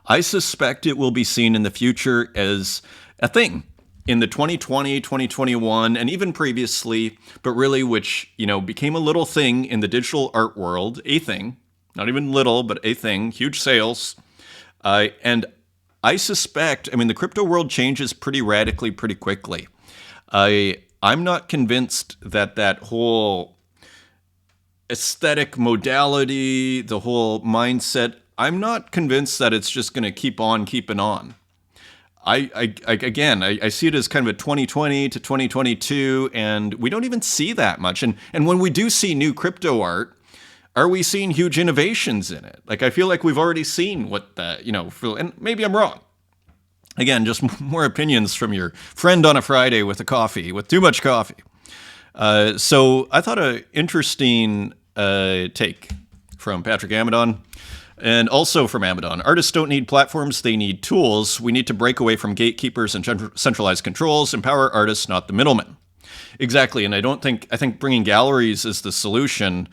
Speaker 1: I suspect it will be seen in the future as a thing in the 2020, 2021, and even previously, but really which, became a little thing in the digital art world, a thing, not even little, but a thing, huge sales. And I suspect, the crypto world changes pretty radically, pretty quickly. I'm not convinced that whole aesthetic modality, the whole mindset, I'm not convinced that it's just going to keep on keeping on. I see it as kind of a 2020 to 2022, and we don't even see that much. And when we do see new crypto art, are we seeing huge innovations in it? Like, I feel like we've already seen what that, and maybe I'm wrong. Again, just more opinions from your friend on a Friday with too much coffee. So I thought an interesting take from Patrick Amadon. And also from Amadon, artists don't need platforms, they need tools. We need to break away from gatekeepers and centralized controls, empower artists, not the middlemen. Exactly, and I think bringing galleries as the solution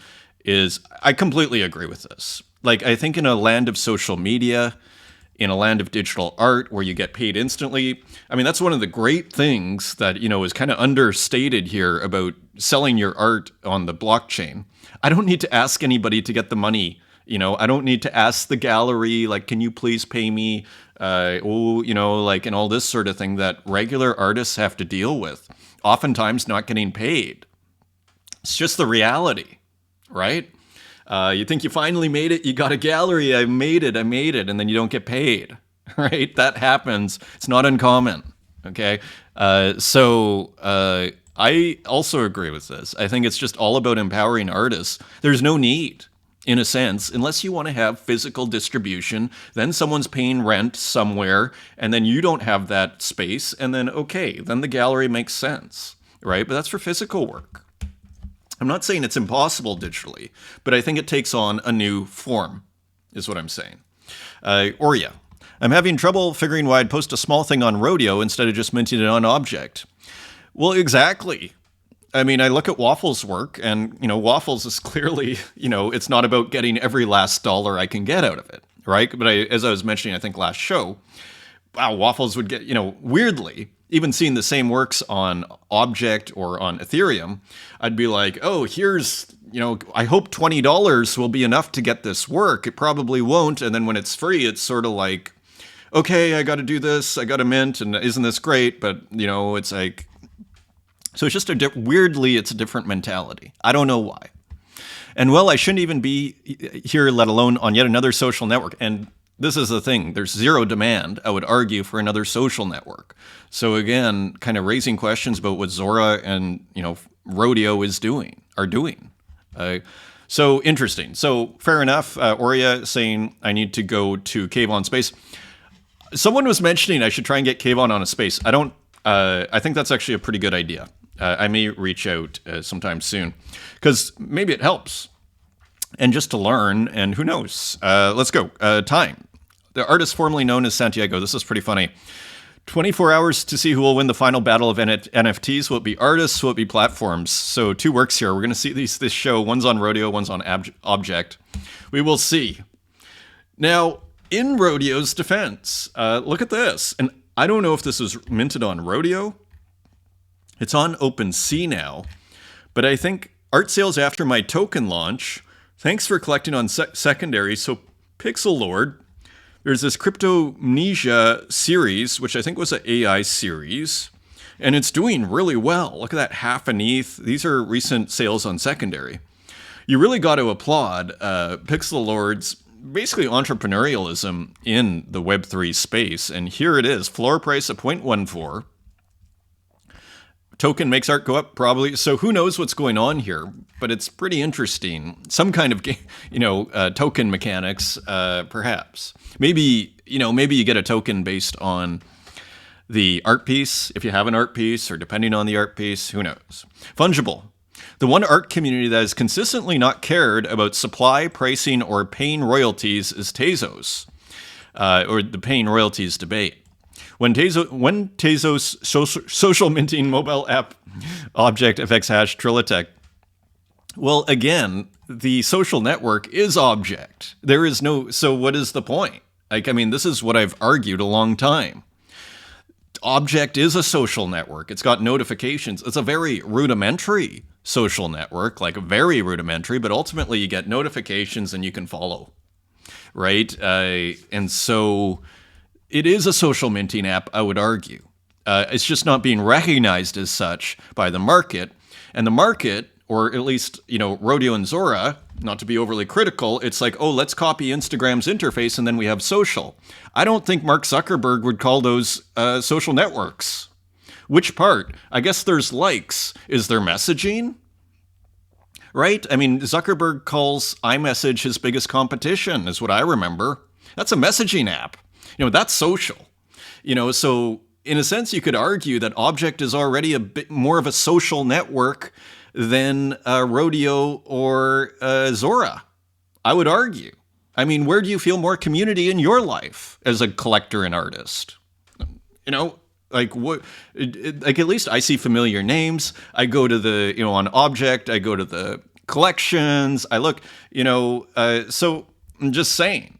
Speaker 1: I completely agree with this. Like, I think in a land of social media, in a land of digital art where you get paid instantly, that's one of the great things that, is kind of understated here about selling your art on the blockchain. I don't need to ask anybody to get the money. I don't need to ask the gallery, like, can you please pay me? And all this sort of thing that regular artists have to deal with, oftentimes not getting paid. It's just the reality, right? You think you finally made it, you got a gallery, I made it, and then you don't get paid, right? That happens. It's not uncommon, okay? So I also agree with this. I think it's just all about empowering artists. There's no need, in a sense, unless you want to have physical distribution, then someone's paying rent somewhere, and then you don't have that space, and then, okay, then the gallery makes sense, right? But that's for physical work. I'm not saying it's impossible digitally, but I think it takes on a new form, is what I'm saying. Orya, I'm having trouble figuring why I'd post a small thing on Rodeo instead of just minting it on Object. Well, exactly. I look at Waffles' work, and, Waffles is clearly, it's not about getting every last dollar I can get out of it, right? But as I was mentioning, I think last show, wow, Waffles would get, weirdly, even seeing the same works on Object or on Ethereum, I'd be like, oh, here's, I hope $20 will be enough to get this work. It probably won't. And then when it's free, it's sort of like, okay, I got to do this, I got to mint, and isn't this great? But, it's like, so it's just weirdly, it's a different mentality. I don't know why. And well, I shouldn't even be here, let alone on yet another social network. And this is the thing, there's zero demand, I would argue, for another social network. So again, kind of raising questions about what Zora and, Rodeo are doing. So interesting. So fair enough. Aurea saying I need to go to Cave on Space. Someone was mentioning I should try and get Cave on a space. I think that's actually a pretty good idea. I may reach out sometime soon because maybe it helps. And just to learn, and who knows? Let's go. Time. The artist formerly known as Santiago. This is pretty funny. 24 hours to see who will win the final battle of NFTs. Will it be artists? Will it be platforms? So 2 works here. We're going to see this show. One's on Rodeo, one's on Object. We will see. Now, in Rodeo's defense, look at this. And I don't know if this was minted on Rodeo. It's on OpenSea now. But I think art sales after my token launch. Thanks for collecting on secondary. So Pixel Lord. There's this Cryptomnesia series, which I think was an AI series, and it's doing really well. Look at that half an ETH. These are recent sales on secondary. You really got to applaud Pixel Lord's basically entrepreneurialism in the Web3 space. And here it is, floor price of 0.14. Token makes art go up, probably. So who knows what's going on here? But it's pretty interesting. Some kind of, token mechanics, perhaps. Maybe you get a token based on the art piece, if you have an art piece, or depending on the art piece, who knows? Fungible. The one art community that has consistently not cared about supply, pricing, or paying royalties is Tezos, or the paying royalties debate. When Tezos social minting mobile app object FX hash Trilitech. Well, again, the social network is object. There is no, so what is the point? This is what I've argued a long time. Object is a social network. It's got notifications. It's a very rudimentary social network, very rudimentary, but ultimately you get notifications and you can follow, right? And so it is a social minting app, I would argue. It's just not being recognized as such by the market. And the market, or at least, Rodeo and Zora, not to be overly critical, it's like, oh, let's copy Instagram's interface and then we have social. I don't think Mark Zuckerberg would call those social networks. Which part? I guess there's likes. Is there messaging? Right? Zuckerberg calls iMessage his biggest competition, is what I remember. That's a messaging app. That's social. So in a sense, you could argue that Object is already a bit more of a social network than Rodeo or Zora. I would argue. Where do you feel more community in your life as a collector and artist? What? At least I see familiar names. I go to the, on Object. I go to the collections. I look, so I'm just saying,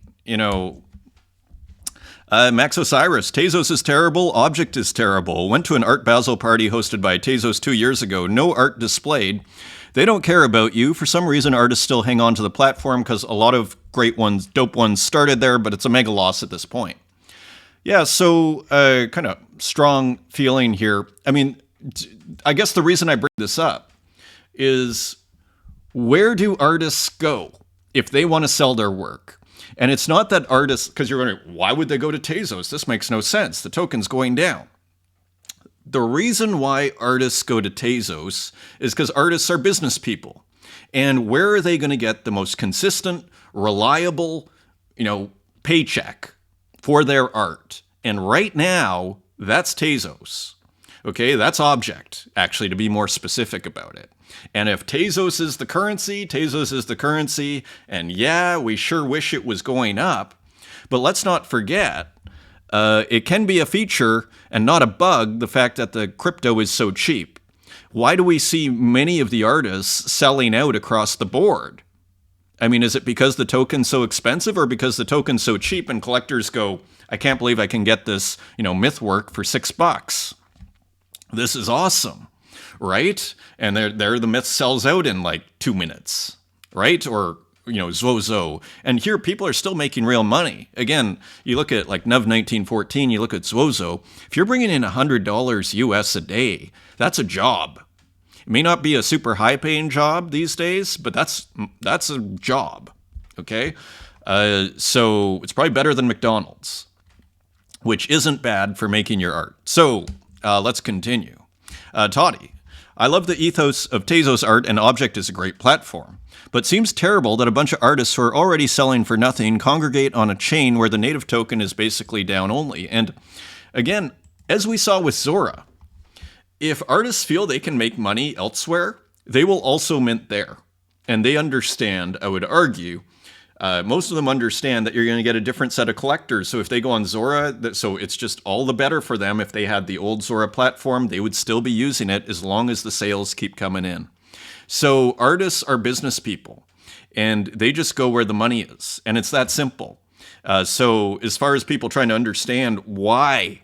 Speaker 1: Max Osiris, Tezos is terrible, Object is terrible. Went to an Art Basel party hosted by Tezos 2 years ago. No art displayed. They don't care about you. For some reason, artists still hang on to the platform because a lot of great ones, dope ones started there, but it's a mega loss at this point. Yeah, so kind of strong feeling here. I guess the reason I bring this up is where do artists go if they want to sell their work? And it's not that artists, because you're wondering, why would they go to Tezos? This makes no sense. The token's going down. The reason why artists go to Tezos is because artists are business people. And where are they going to get the most consistent, reliable, paycheck for their art? And right now, that's Tezos. Okay, that's Object, actually, to be more specific about it. And if Tezos is the currency, Tezos is the currency. And yeah, we sure wish it was going up. But let's not forget, it can be a feature and not a bug, the fact that the crypto is so cheap. Why do we see many of the artists selling out across the board? Is it because the token's so expensive or because the token's so cheap and collectors go, I can't believe I can get this, myth work for $6. This is awesome. Right? And there the myth sells out in 2 minutes, right? Or Zozo. And here people are still making real money. Again, you look at like Nev 1914, you look at Zozo. If you're bringing in $100 US a day, that's a job. It may not be a super high paying job these days, but that's a job. Okay. So it's probably better than McDonald's, which isn't bad for making your art. So let's continue. Toddy, I love the ethos of Tezos art, and Object is a great platform. But seems terrible that a bunch of artists who are already selling for nothing congregate on a chain where the native token is basically down only. And again, as we saw with Zora, if artists feel they can make money elsewhere, they will also mint there. And they understand, I would argue, most of them understand that you're going to get a different set of collectors. So if they go on Zora, so it's just all the better for them. If they had the old Zora platform, they would still be using it as long as the sales keep coming in. So artists are business people, and they just go where the money is. And it's that simple. So as far as people trying to understand why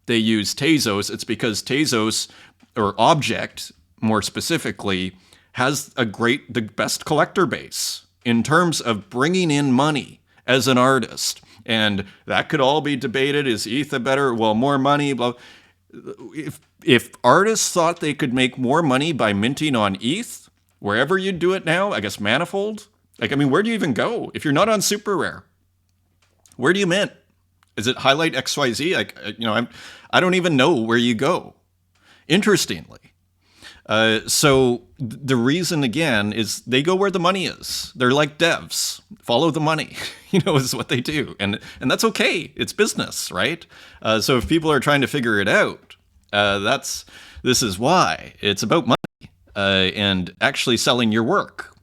Speaker 1: they use Tezos, it's because Tezos, or Object more specifically, has the best collector base in terms of bringing in money as an artist. And that could all be debated. Is ETH a better? Well, more money. Blah. If artists thought they could make more money by minting on ETH, wherever you do it now, I guess Manifold. Where do you even go if you're not on Super Rare? Where do you mint? Is it Highlight XYZ? I don't even know where you go. Interestingly. So the reason, again, is they go where the money is. They're like devs. Follow the money, is what they do. And that's okay. It's business, right? So if people are trying to figure it out, this is why. It's about money and actually selling your work.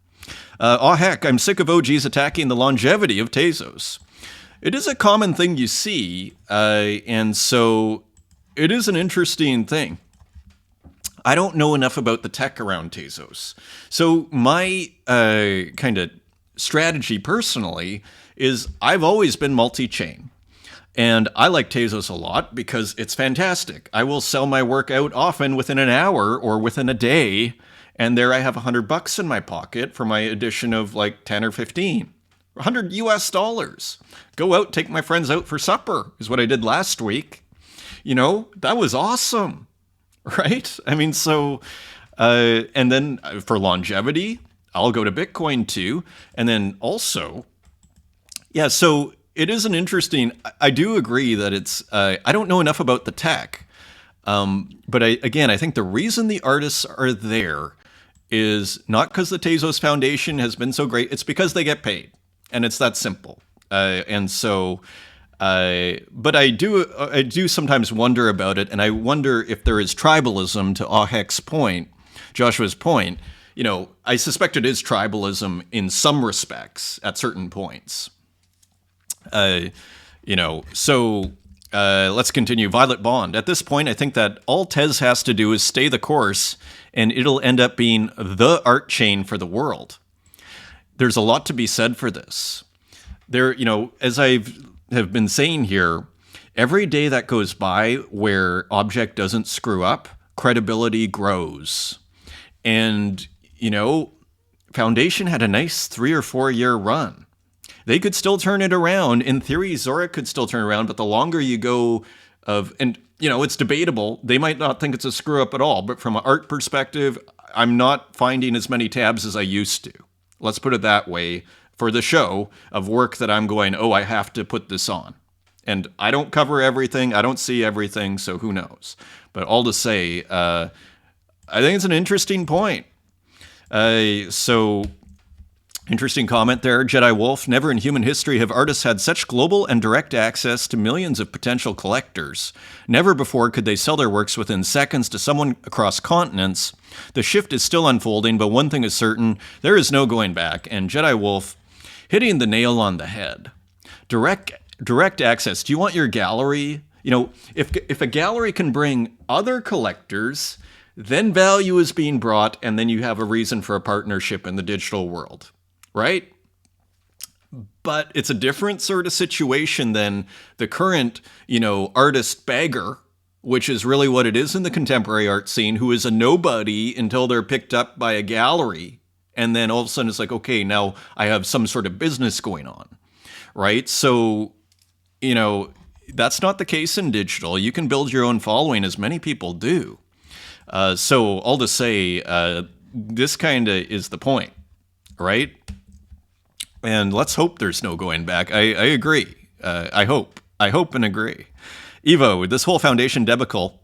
Speaker 1: Heck, I'm sick of OGs attacking the longevity of Tezos. It is a common thing you see, and so it is an interesting thing. I don't know enough about the tech around Tezos. So my kind of strategy personally is I've always been multi-chain. And I like Tezos a lot because it's fantastic. I will sell my work out often within an hour or within a day. And there I have $100 in my pocket for my edition of like 10 or 15. $100 US. Go out, take my friends out for supper is what I did last week. That was awesome. Right? And then for longevity, I'll go to Bitcoin too. And then also, so it is an interesting, I do agree that it's, I don't know enough about the tech. But I think the reason the artists are there is not because the Tezos Foundation has been so great. It's because they get paid. And it's that simple. But I do sometimes wonder about it, and I wonder if there is tribalism to Ahek's point, Joshua's point. I suspect it is tribalism in some respects at certain points. So let's continue. Violet Bond. At this point, I think that all Tez has to do is stay the course, and it'll end up being the art chain for the world. There's a lot to be said for this. As have been saying here, every day that goes by where Object doesn't screw up, credibility grows. And, Foundation had a nice 3 or 4 year run. They could still turn it around. In theory, Zora could still turn around, but the longer you go it's debatable. They might not think it's a screw up at all, but from an art perspective, I'm not finding as many tabs as I used to. Let's put it that way. For the show of work that I'm going, I have to put this on. And I don't cover everything. I don't see everything, so who knows? But all to say, I think it's an interesting point. Interesting comment there, Jedi Wolf. Never in human history have artists had such global and direct access to millions of potential collectors. Never before could they sell their works within seconds to someone across continents. The shift is still unfolding, but one thing is certain, there is no going back. And Jedi Wolf, hitting the nail on the head. Direct access. Do you want your gallery? If a gallery can bring other collectors, then value is being brought, and then you have a reason for a partnership in the digital world. Right? But it's a different sort of situation than the current, artist bagger, which is really what it is in the contemporary art scene, who is a nobody until they're picked up by a gallery And then all of a sudden it's like, okay, now I have some sort of business going on, right? So, you know, that's not the case in digital. You can build your own following, as many people do. So all to say, this kind of is the point, right? And let's hope there's no going back. I agree. I hope and agree. Evo, this whole foundation debacle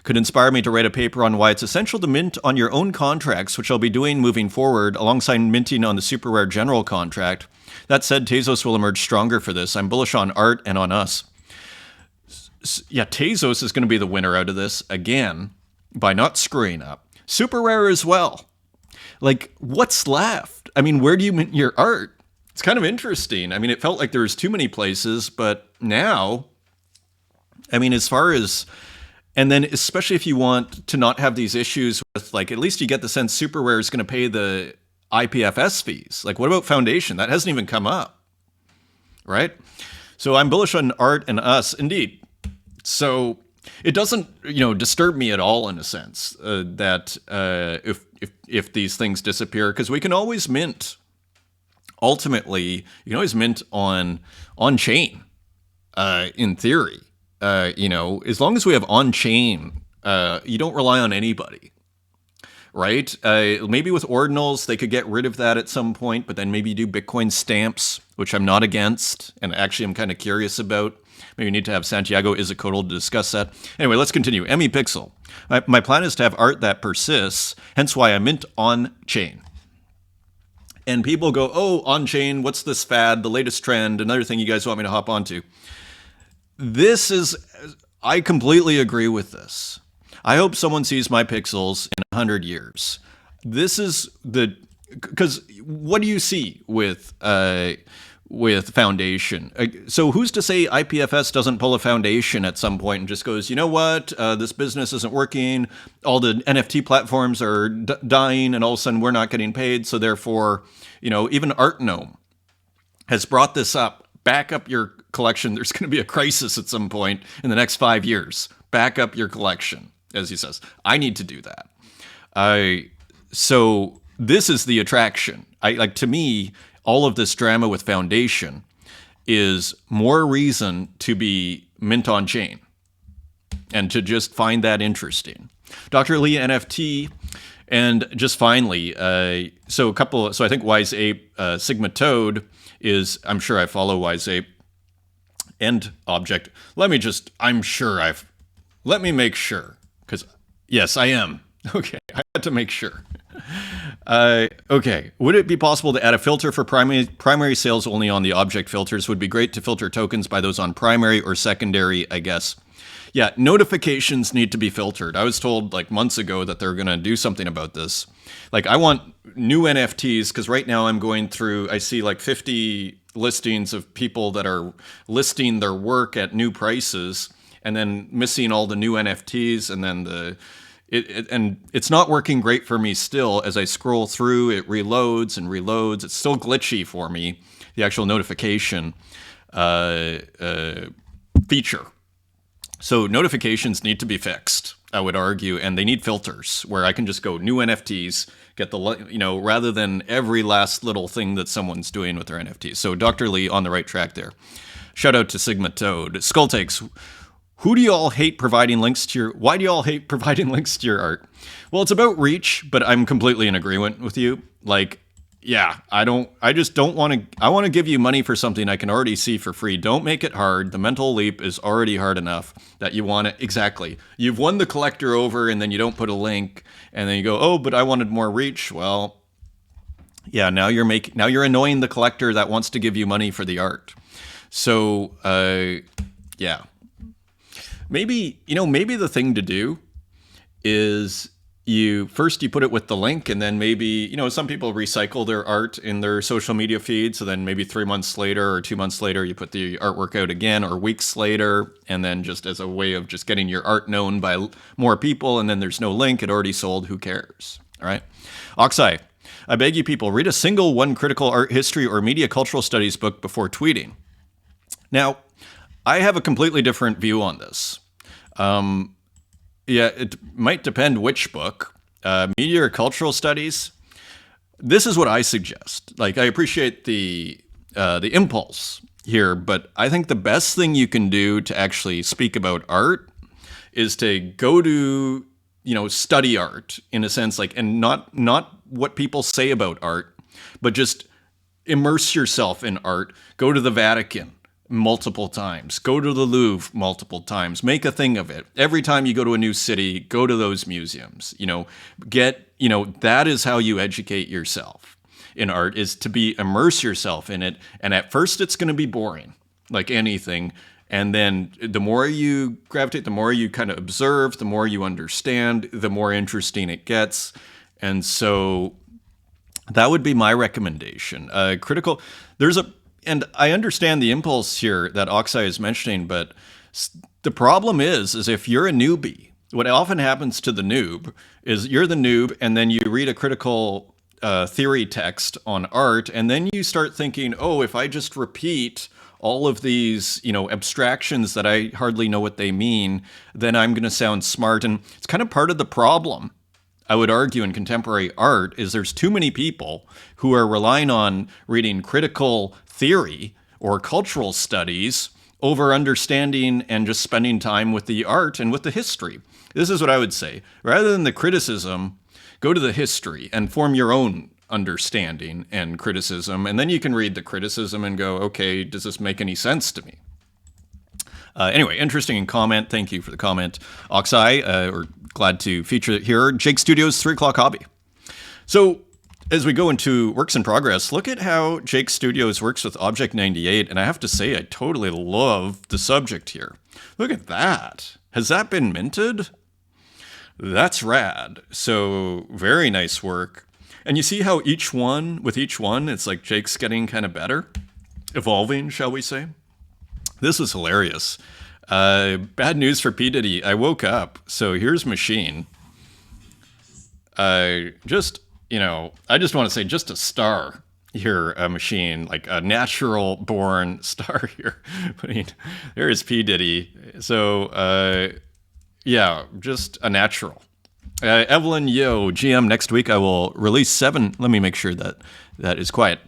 Speaker 1: could inspire me to write a paper on why it's essential to mint on your own contracts, which I'll be doing moving forward alongside minting on the super rare general contract. That said, Tezos will emerge stronger for this. I'm bullish on art and on us. Yeah, Tezos is going to be the winner out of this again by not screwing up. Super rare as well. Like, what's left? I mean, where do you mint your art? It's kind of interesting. I mean, it felt like there was too many places, but now, I mean, as far as, and then especially if you want to not have these issues with, like, at least you get the sense super rare is going to pay the IPFS fees. Like, what about foundation? That hasn't even come up, right? So I'm bullish on art and us, indeed. So it doesn't, disturb me at all in a sense that if these things disappear, because we can always mint. Ultimately, you can always mint on chain, in theory. As long as we have on chain, you don't rely on anybody, right? Maybe with ordinals they could get rid of that at some point, but then maybe do Bitcoin stamps, which I'm not against, and actually I'm kind of curious about. Maybe we need to have Santiago Izakotl to discuss that. Anyway, let's continue. Emmy Pixel. My plan is to have art that persists, hence why I mint on-chain. And people go, oh, on-chain, what's this fad, the latest trend, another thing you guys want me to hop onto. I completely agree with this. I hope someone sees my pixels in 100 years. Because what do you see with foundation? So who's to say IPFS doesn't pull a foundation at some point and just goes, you know what, this business isn't working, all the NFT platforms are dying, and all of a sudden we're not getting paid, so therefore, even Art Gnome has brought this up. Back up your collection. There's going to be a crisis at some point in the next 5 years. Back up your collection, as he says. I need to do that. So this is the attraction. To me, all of this drama with foundation is more reason to be mint on chain and to just find that interesting. Dr. Lee NFT, and just finally, so I think Wise Ape, Sigma Toad is, I'm sure I follow Wise Ape, end object. Let me make sure, because yes, I am. Okay, I had to make sure. Okay, would it be possible to add a filter for primary sales only on the object filters? Would be great to filter tokens by those on primary or secondary, I guess. Yeah, notifications need to be filtered. I was told like months ago that they're going to do something about this. Like, I want new NFTs, because right now I'm going through, I see like 50 listings of people that are listing their work at new prices and then missing all the new NFTs, and then and it's not working great for me still. As I scroll through, it reloads and reloads. It's still glitchy for me, the actual notification feature. So notifications need to be fixed, I would argue, and they need filters where I can just go new NFTs, get rather than every last little thing that someone's doing with their NFTs. So Dr. Lee on the right track there. Shout out to Sigma Toad. Skull Takes. Why do you all hate providing links to your art? Well, it's about reach, but I'm completely in agreement with you. Like, yeah, I just don't want to, I want to give you money for something I can already see for free. Don't make it hard. The mental leap is already hard enough that you want it. Exactly. You've won the collector over, and then you don't put a link, and then you go, oh, but I wanted more reach. Well, yeah, now you're annoying the collector that wants to give you money for the art. So, yeah. Maybe the thing to do is you put it with the link, and then maybe, some people recycle their art in their social media feed. So then maybe 3 months later or 2 months later, you put the artwork out again, or weeks later, and then just as a way of just getting your art known by more people. And then there's no link. It already sold. Who cares? All right. Oxai, I beg you people, read a single one critical art history or media cultural studies book before tweeting. Now, I have a completely different view on this. Yeah, it might depend which book. Media or cultural studies, this is what I suggest. Like, I appreciate the impulse here, but I think the best thing you can do to actually speak about art is to go to, study art in a sense, like, and not what people say about art, but just immerse yourself in art. Go to the Vatican multiple times. Go to the Louvre multiple times. Make a thing of it. Every time you go to a new city, go to those museums. That is how you educate yourself in art, is to immerse yourself in it. And at first it's going to be boring, like anything. And then the more you gravitate, the more you kind of observe, the more you understand, the more interesting it gets. And so that would be my recommendation. And I understand the impulse here that Oxai is mentioning, but the problem is if you're a newbie, what often happens to the noob is you're the noob, and then you read a critical theory text on art, and then you start thinking, oh, if I just repeat all of these, abstractions that I hardly know what they mean, then I'm going to sound smart. And it's kind of part of the problem, I would argue, in contemporary art, is there's too many people who are relying on reading critical theory or cultural studies over understanding and just spending time with the art and with the history. This is what I would say. Rather than the criticism, go to the history and form your own understanding and criticism. And then you can read the criticism and go, okay, does this make any sense to me? Anyway, interesting comment. Thank you for the comment, Oxai. We're glad to feature it here. Jake Studios, 3 o'clock hobby. So as we go into works in progress, look at how Jake Studios works with Object 98. And I have to say, I totally love the subject here. Look at that. Has that been minted? That's rad. So very nice work. And you see how with each one, it's like Jake's getting kind of better, evolving, shall we say? This was hilarious. Bad news for P. Diddy. I woke up. So here's Machine. I just want to say just a star here, Machine, like a natural born star here. I mean, there is P. Diddy. So, just a natural. Evelyn Yo, GM, next week I will release 7. Let me make sure that is quiet.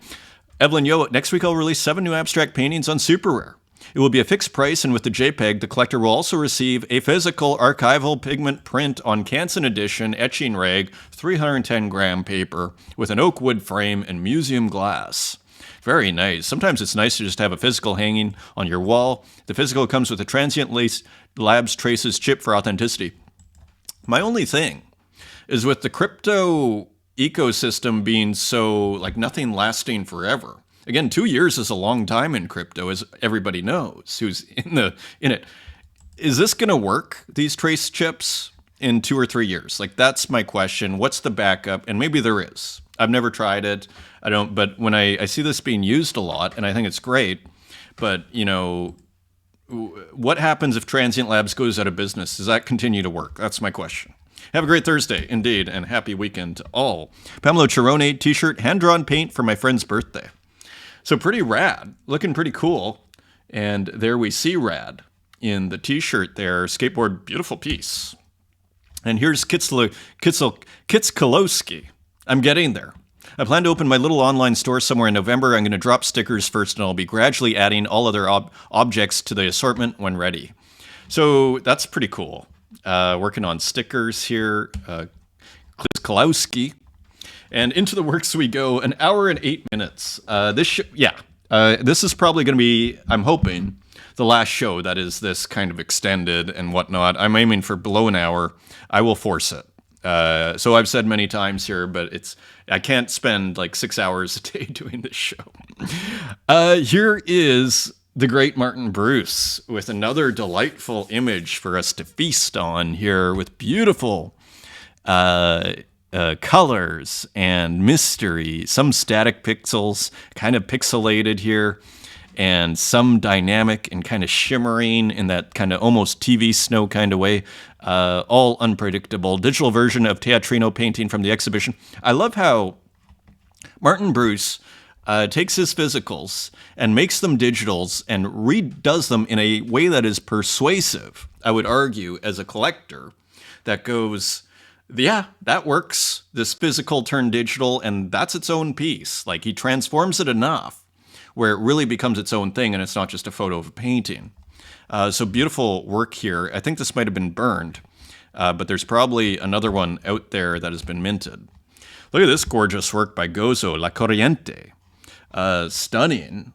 Speaker 1: Evelyn Yo, next week I'll release 7 new abstract paintings on Super Rare. It will be a fixed price, and with the JPEG, the collector will also receive a physical archival pigment print on Canson Edition etching rag, 310-gram paper, with an oak wood frame and museum glass. Very nice. Sometimes it's nice to just have a physical hanging on your wall. The physical comes with a Transient Labs Traces chip for authenticity. My only thing is with the crypto ecosystem being so, like, nothing lasting forever. Again, 2 years is a long time in crypto, as everybody knows who's in it. Is this going to work, these trace chips, in 2 or 3 years? Like, that's my question. What's the backup? And maybe there is. I've never tried it. But when I see this being used a lot, and I think it's great, but, what happens if Transient Labs goes out of business? Does that continue to work? That's my question. Have a great Thursday, indeed, and happy weekend to all. Pamela Chirone t-shirt, hand-drawn paint for my friend's birthday. So pretty rad, looking pretty cool. And there we see rad in the t-shirt there. Skateboard, beautiful piece. And here's Kitskilowski. I'm getting there. I plan to open my little online store somewhere in November. I'm going to drop stickers first, and I'll be gradually adding all other objects to the assortment when ready. So that's pretty cool. Working on stickers here. Kitskilowski. And into the works we go, 1 hour and 8 minutes. This is probably going to be, I'm hoping, the last show that is this kind of extended and whatnot. I'm aiming for below an hour. I will force it. So I've said many times here, but I can't spend like 6 hours a day doing this show. Here is the great Martin Bruce with another delightful image for us to feast on here with beautiful colors and mystery, some static pixels, kind of pixelated here, and some dynamic and kind of shimmering in that kind of almost TV snow kind of way, all unpredictable. Digital version of Teatrino painting from the exhibition. I love how Martin Bruce takes his physicals and makes them digitals and redoes them in a way that is persuasive, I would argue, as a collector, that goes, Yeah, that works. This physical turned digital, and that's its own piece. Like he transforms it enough where it really becomes its own thing and it's not just a photo of a painting. So beautiful work here. I think this might have been burned, but there's probably another one out there that has been minted. Look at this gorgeous work by Gozo, La Corriente. Stunning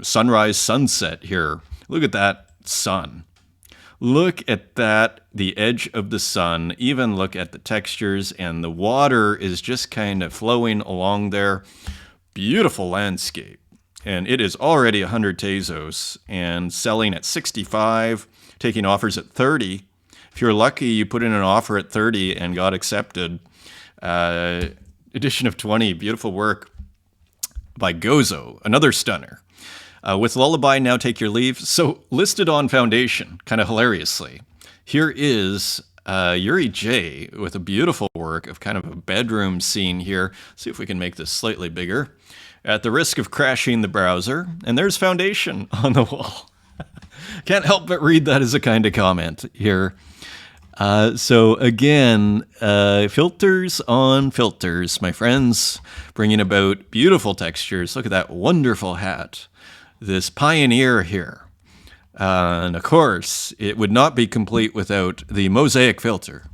Speaker 1: sunrise, sunset here. Look at that sun. Look at that, the edge of the sun. Even look at the textures, and the water is just kind of flowing along there. Beautiful landscape. And it is already 100 Tezos and selling at 65, taking offers at 30. If you're lucky, you put in an offer at 30 and got accepted. Edition of 20, beautiful work by Gozo, another stunner. With Lullaby, Now Take Your Leave. So listed on Foundation, kind of hilariously. Here is Yuri J with a beautiful work of kind of a bedroom scene here. See if we can make this slightly bigger. At the risk of crashing the browser. And there's Foundation on the wall. Can't help but read that as a kind of comment here. So again, filters on filters, my friends, bringing about beautiful textures. Look at that wonderful hat. This pioneer here. And of course, it would not be complete without the mosaic filter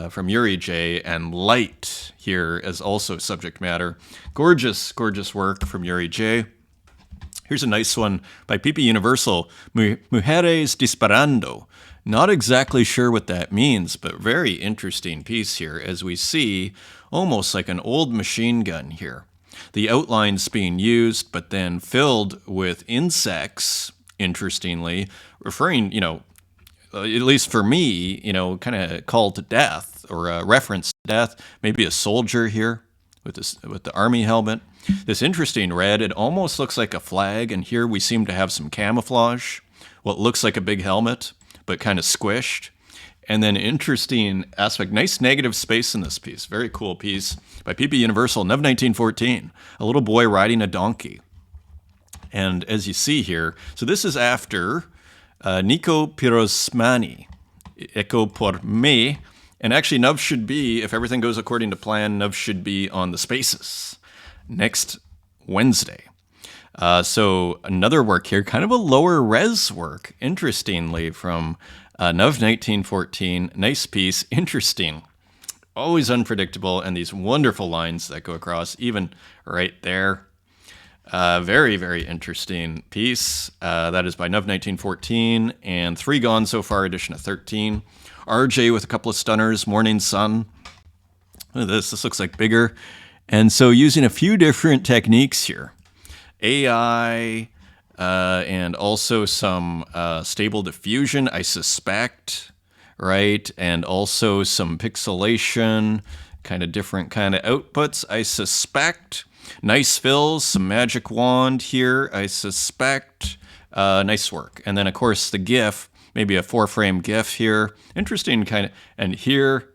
Speaker 1: from Yuri J, and light here as also subject matter. Gorgeous, gorgeous work from Yuri J. Here's a nice one by Pipi Universal, Mujeres Disparando. Not exactly sure what that means, but very interesting piece here as we see almost like an old machine gun here. The outlines being used, but then filled with insects, interestingly, referring, at least for me, kind of call to death or a reference to death. Maybe a soldier here with the army helmet. This interesting red, it almost looks like a flag, and here we seem to have some camouflage. What looks like a big helmet, but kind of squished. And then interesting aspect, nice negative space in this piece. Very cool piece by PP Universal, Nev 1914. A little boy riding a donkey. And as you see here, so this is after Nico Pirosmani, Echo por me. And actually, Nev should be, if everything goes according to plan, Nev should be on the Spaces next Wednesday. So another work here, kind of a lower res work, interestingly, from Nev 1914. Nice piece, interesting, always unpredictable, and these wonderful lines that go across, even right there. Very, very interesting piece. That is by Nev 1914, and 3 gone so far, edition of 13. RJ with a couple of stunners, Morning Sun. Look at this looks like bigger. And so using a few different techniques here. AI, and also some stable diffusion, I suspect, right? And also some pixelation, kind of different kind of outputs, I suspect. Nice fills, some magic wand here, I suspect. Nice work. And then, of course, the GIF, maybe a 4-frame GIF here. Interesting kind of, and here,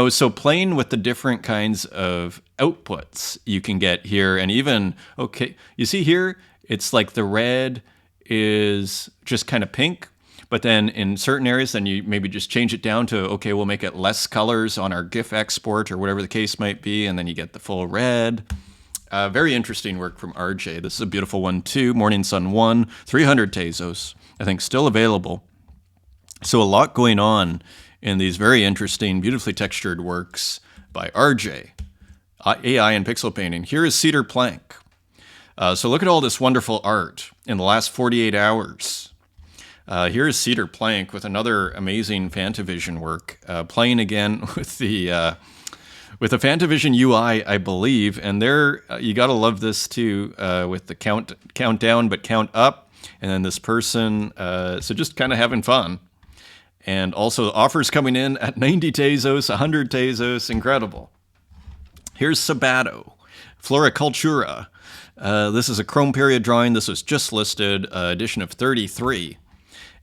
Speaker 1: so playing with the different kinds of outputs you can get here. And even, okay, you see here, it's like the red is just kind of pink, but then in certain areas, then you maybe just change it down to, okay, we'll make it less colors on our GIF export or whatever the case might be, and then you get the full red. Very interesting work from RJ. This is a beautiful one too. Morning Sun 1, 300 Tezos, I think still available. So a lot going on in these very interesting, beautifully textured works by RJ, AI and pixel painting. Here is Cedar Plank. So look at all this wonderful art in the last 48 hours. Here is Cedar Plank with another amazing Fantavision work, playing again with the Fantavision UI, I believe. And there, you got to love this too, with the countdown, but count up. And then this person, so just kind of having fun. And also the offers coming in at 90 Tezos, 100 Tezos, incredible. Here's Sabato, Floricultura. This is a Chrome period drawing. This was just listed, edition of 33.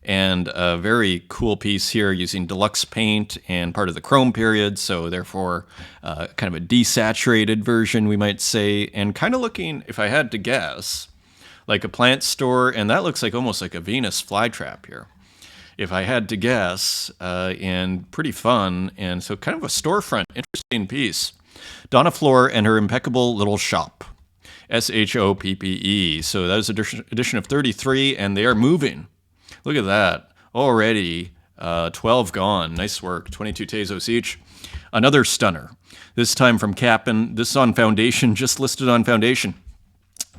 Speaker 1: And a very cool piece here using deluxe paint and part of the Chrome period. So therefore, kind of a desaturated version, we might say. And kind of looking, if I had to guess, like a plant store. And that looks like almost like a Venus flytrap here. if I had to guess, and pretty fun. And so kind of a storefront, interesting piece. Donna Floor and her impeccable little shop. SHOPPE. So that was edition of 33, and they are moving. Look at that. Already 12 gone. Nice work. 22 Tezos each. Another stunner. This time from Cap'n. This is on Foundation, just listed on Foundation.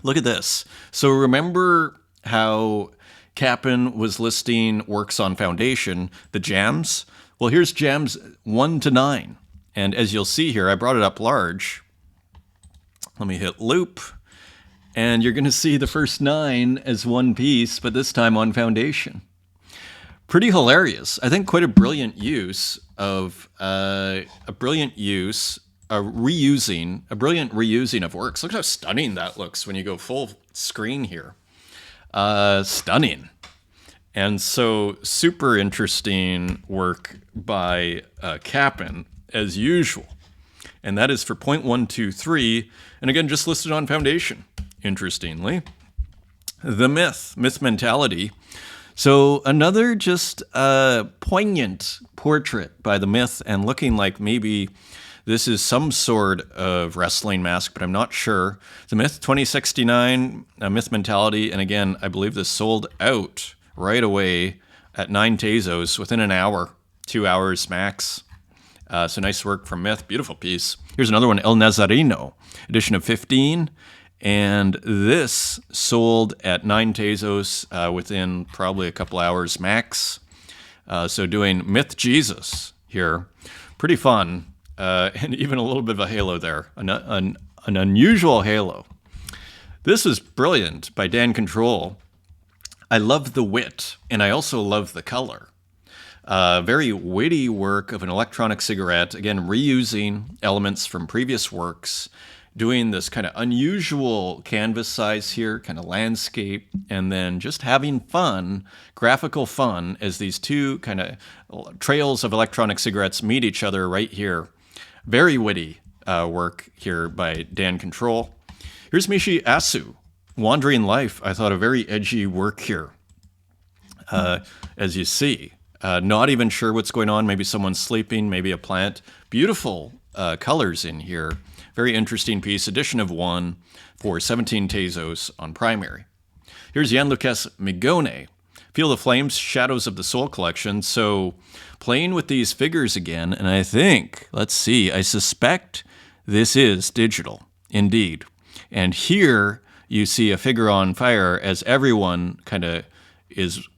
Speaker 1: Look at this. So remember how Cap'n was listing works on Foundation, the jams? Well, here's jams 1 to 9. And as you'll see here, I brought it up large. Let me hit loop. And you're going to see the first 9 as one piece, but this time on Foundation. Pretty hilarious. I think quite a brilliant use of brilliant reusing of works. Look how stunning that looks when you go full screen here. Stunning. And so super interesting work by Cap'n as usual. And that is for 0.123. And again, just listed on Foundation, interestingly. The Myth Mentality. So another just poignant portrait by the Myth, and looking like maybe this is some sort of wrestling mask, but I'm not sure. The Myth 2069, Myth Mentality, and again, I believe this sold out right away at 9 Tezos within an hour, 2 hours max. So nice work from Myth, beautiful piece. Here's another one, El Nazareno, edition of 15. And this sold at 9 Tezos within probably a couple hours max. So doing Myth Jesus here. Pretty fun. And even a little bit of a halo there. An unusual halo. This is brilliant by Dan Control. I love the wit, and I also love the color. Very witty work of an electronic cigarette. Again, reusing elements from previous works. Doing this kind of unusual canvas size here, kind of landscape, and then just having fun, graphical fun, as these two kind of trails of electronic cigarettes meet each other right here. Very witty work here by Dan Control. Here's Mishi Asu, Wandering Life. I thought a very edgy work here, as you see. Not even sure what's going on. Maybe someone's sleeping, maybe a plant. Beautiful colors in here. Very interesting piece, edition of 1 for 17 Tezos on Primary. Here's Gianluca Migone, Feel the Flames, Shadows of the Soul collection. So playing with these figures again, and I think, let's see, I suspect this is digital, indeed. And here you see a figure on fire as everyone is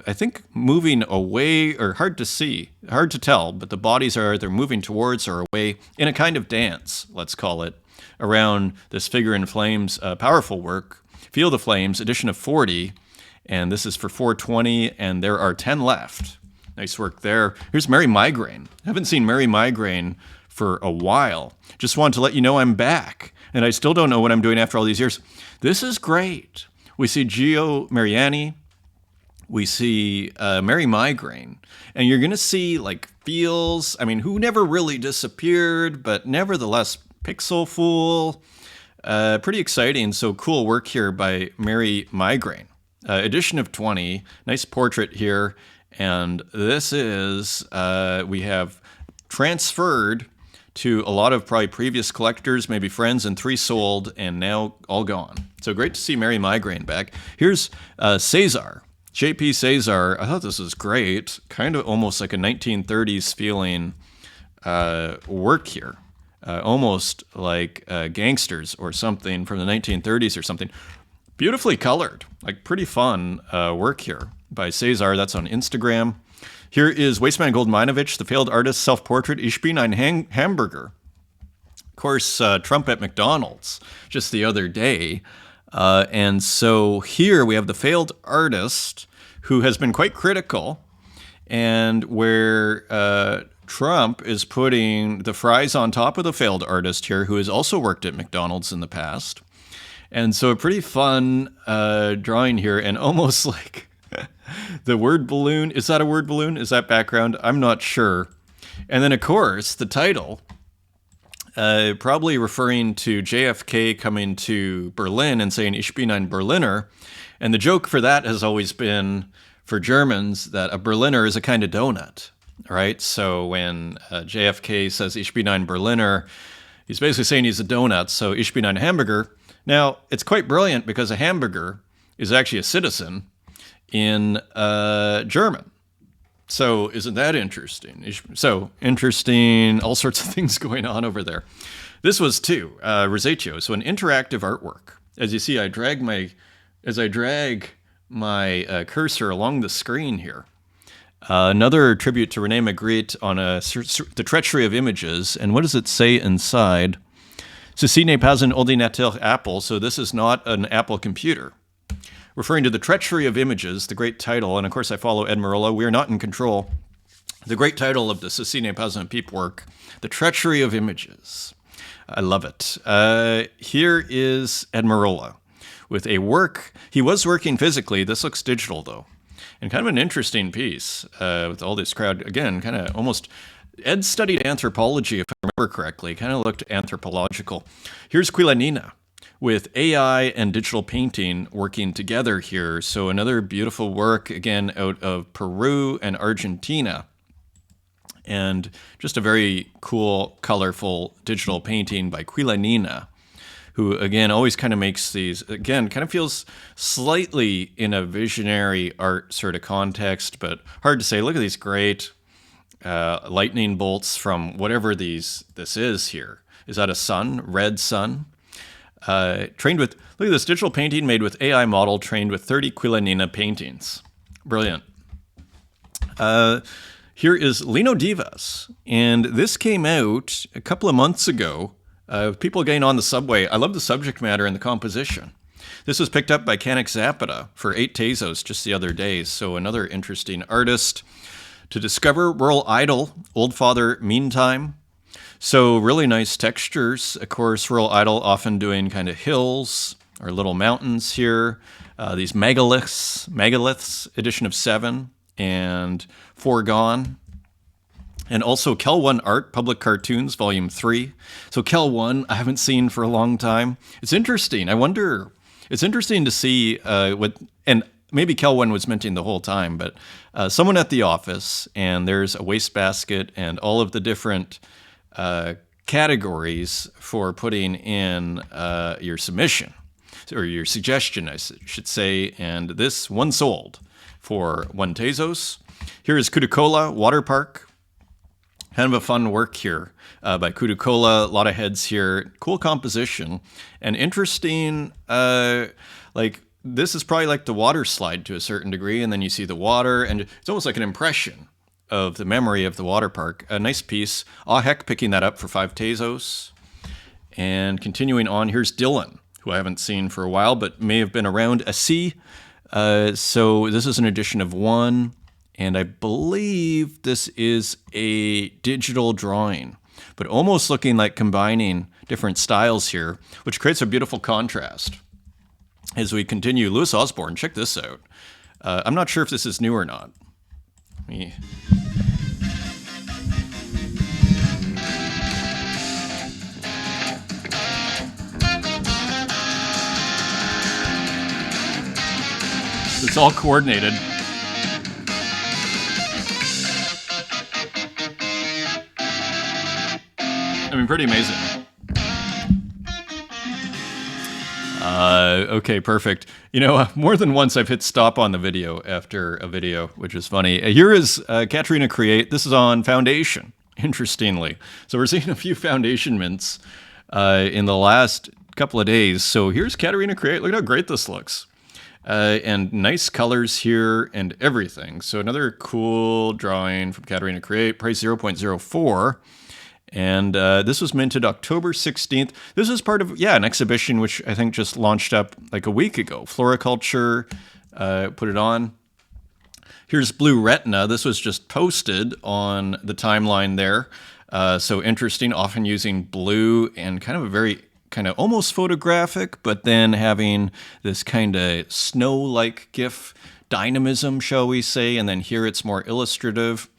Speaker 1: I think, moving away, or hard to see, hard to tell, but the bodies are either moving towards or away in a kind of dance, let's call it, around this figure in flames. Powerful work. Feel the Flames, edition of 40, and this is for 420, and there are 10 left. Nice work there. Here's Mary Migraine. I haven't seen Mary Migraine for a while. Just wanted to let you know I'm back, and I still don't know what I'm doing after all these years. This is great. We see Gio Mariani. We see Mary Migraine, and you're going to see like Feels, who never really disappeared, but nevertheless, Pixel Fool. Pretty exciting, so cool work here by Mary Migraine. Edition of 20, nice portrait here, and this is, we have transferred to a lot of probably previous collectors, maybe friends, and 3 sold, and now all gone. So great to see Mary Migraine back. Here's Cesar. JP Cesar, I thought this was great. Kind of almost like a 1930s feeling work here. Almost like Gangsters or something from the 1930s or something. Beautifully colored, like pretty fun work here by Cesar. That's on Instagram. Here is Wasteman Goldminovich, the failed artist, self-portrait, Ich bin ein Hamburger. Of course, Trump at McDonald's just the other day. And so here we have the failed artist who has been quite critical, and where Trump is putting the fries on top of the failed artist here, who has also worked at McDonald's in the past. And so a pretty fun drawing here, and almost like the word balloon. Is that a word balloon? Is that background? I'm not sure. And then, of course, the title, probably referring to JFK coming to Berlin and saying, Ich bin ein Berliner. And the joke for that has always been for Germans that a Berliner is a kind of donut, right? So when JFK says Ich bin ein Berliner, he's basically saying he's a donut, so Ich bin ein Hamburger. Now, it's quite brilliant because a hamburger is actually a citizen in German. So isn't that interesting? So interesting, all sorts of things going on over there. This was too, Rosetio, so an interactive artwork. As you see, as I drag my cursor along the screen here. Another tribute to René Magritte on the treachery of images. And what does it say inside? Ceci n'est pas un ordinateur Apple, so this is not an Apple computer. Referring to the treachery of images, the great title, and of course I follow Ed Marola, We Are Not in Control. The great title of the Ceci n'est pas un pipe work, The Treachery of Images. I love it. Here is Ed Marola with a work. He was working physically. This looks digital, though. And kind of an interesting piece with all this crowd. Again, kind of almost... Ed studied anthropology, if I remember correctly. Kind of looked anthropological. Here's Quilanina with AI and digital painting working together here. So another beautiful work, again, out of Peru and Argentina. And just a very cool, colorful digital painting by Quilanina, who, again, always kind of makes these, again, kind of feels slightly in a visionary art sort of context, but hard to say. Look at these great lightning bolts from whatever this is here. Is that a sun? Red sun? Trained with, look at this digital painting made with AI model, trained with 30 Quilanina paintings. Brilliant. Here is Lino Divas, and this came out a couple of months ago. People getting on the subway. I love the subject matter and the composition. This was picked up by Canik Zapata for 8 Tezos just the other day, so another interesting artist to discover. Rural Idol, Old Father Meantime. So really nice textures. Of course, Rural Idol often doing kind of hills or little mountains here. These megaliths, edition of 7. And Foregone. And also Kel 1 Art, Public Cartoons, Volume 3. So Kel 1, I haven't seen for a long time. It's interesting. I wonder, it's interesting to see and maybe Kel 1 was minting the whole time, but someone at the office, and there's a wastebasket and all of the different categories for putting in your submission, or your suggestion, I should say, and this one sold for 1 Tezos. Here is Kudukola Water Park. Kind of a fun work here by Kudukola. A lot of heads here. Cool composition. And interesting, like, this is probably like the water slide to a certain degree, and then you see the water, and it's almost like an impression of the memory of the water park. A nice piece. Ah Heck picking that up for 5 Tezos. And continuing on, here's Dylan, who I haven't seen for a while, but may have been around. A C. So this is an edition of 1, and I believe this is a digital drawing, but almost looking like combining different styles here, which creates a beautiful contrast. As we continue, Louis Osborne, check this out. I'm not sure if this is new or not. It's all coordinated. I mean, pretty amazing. Okay, perfect. You know, more than once I've hit stop on the video after a video, which is funny. Here is Katerina Create. This is on Foundation, interestingly. So we're seeing a few Foundation mints in the last couple of days. So here's Katerina Create. Look at how great this looks. And nice colors here and everything. So another cool drawing from Katerina Create, price 0.04. And this was minted October 16th. This is part of, an exhibition which I think just launched up like a week ago. Floriculture put it on. Here's Blue Retina. This was just posted on the timeline there. So interesting, often using blue and kind of a very kind of almost photographic, but then having this kind of snow-like GIF dynamism, shall we say, and then here it's more illustrative.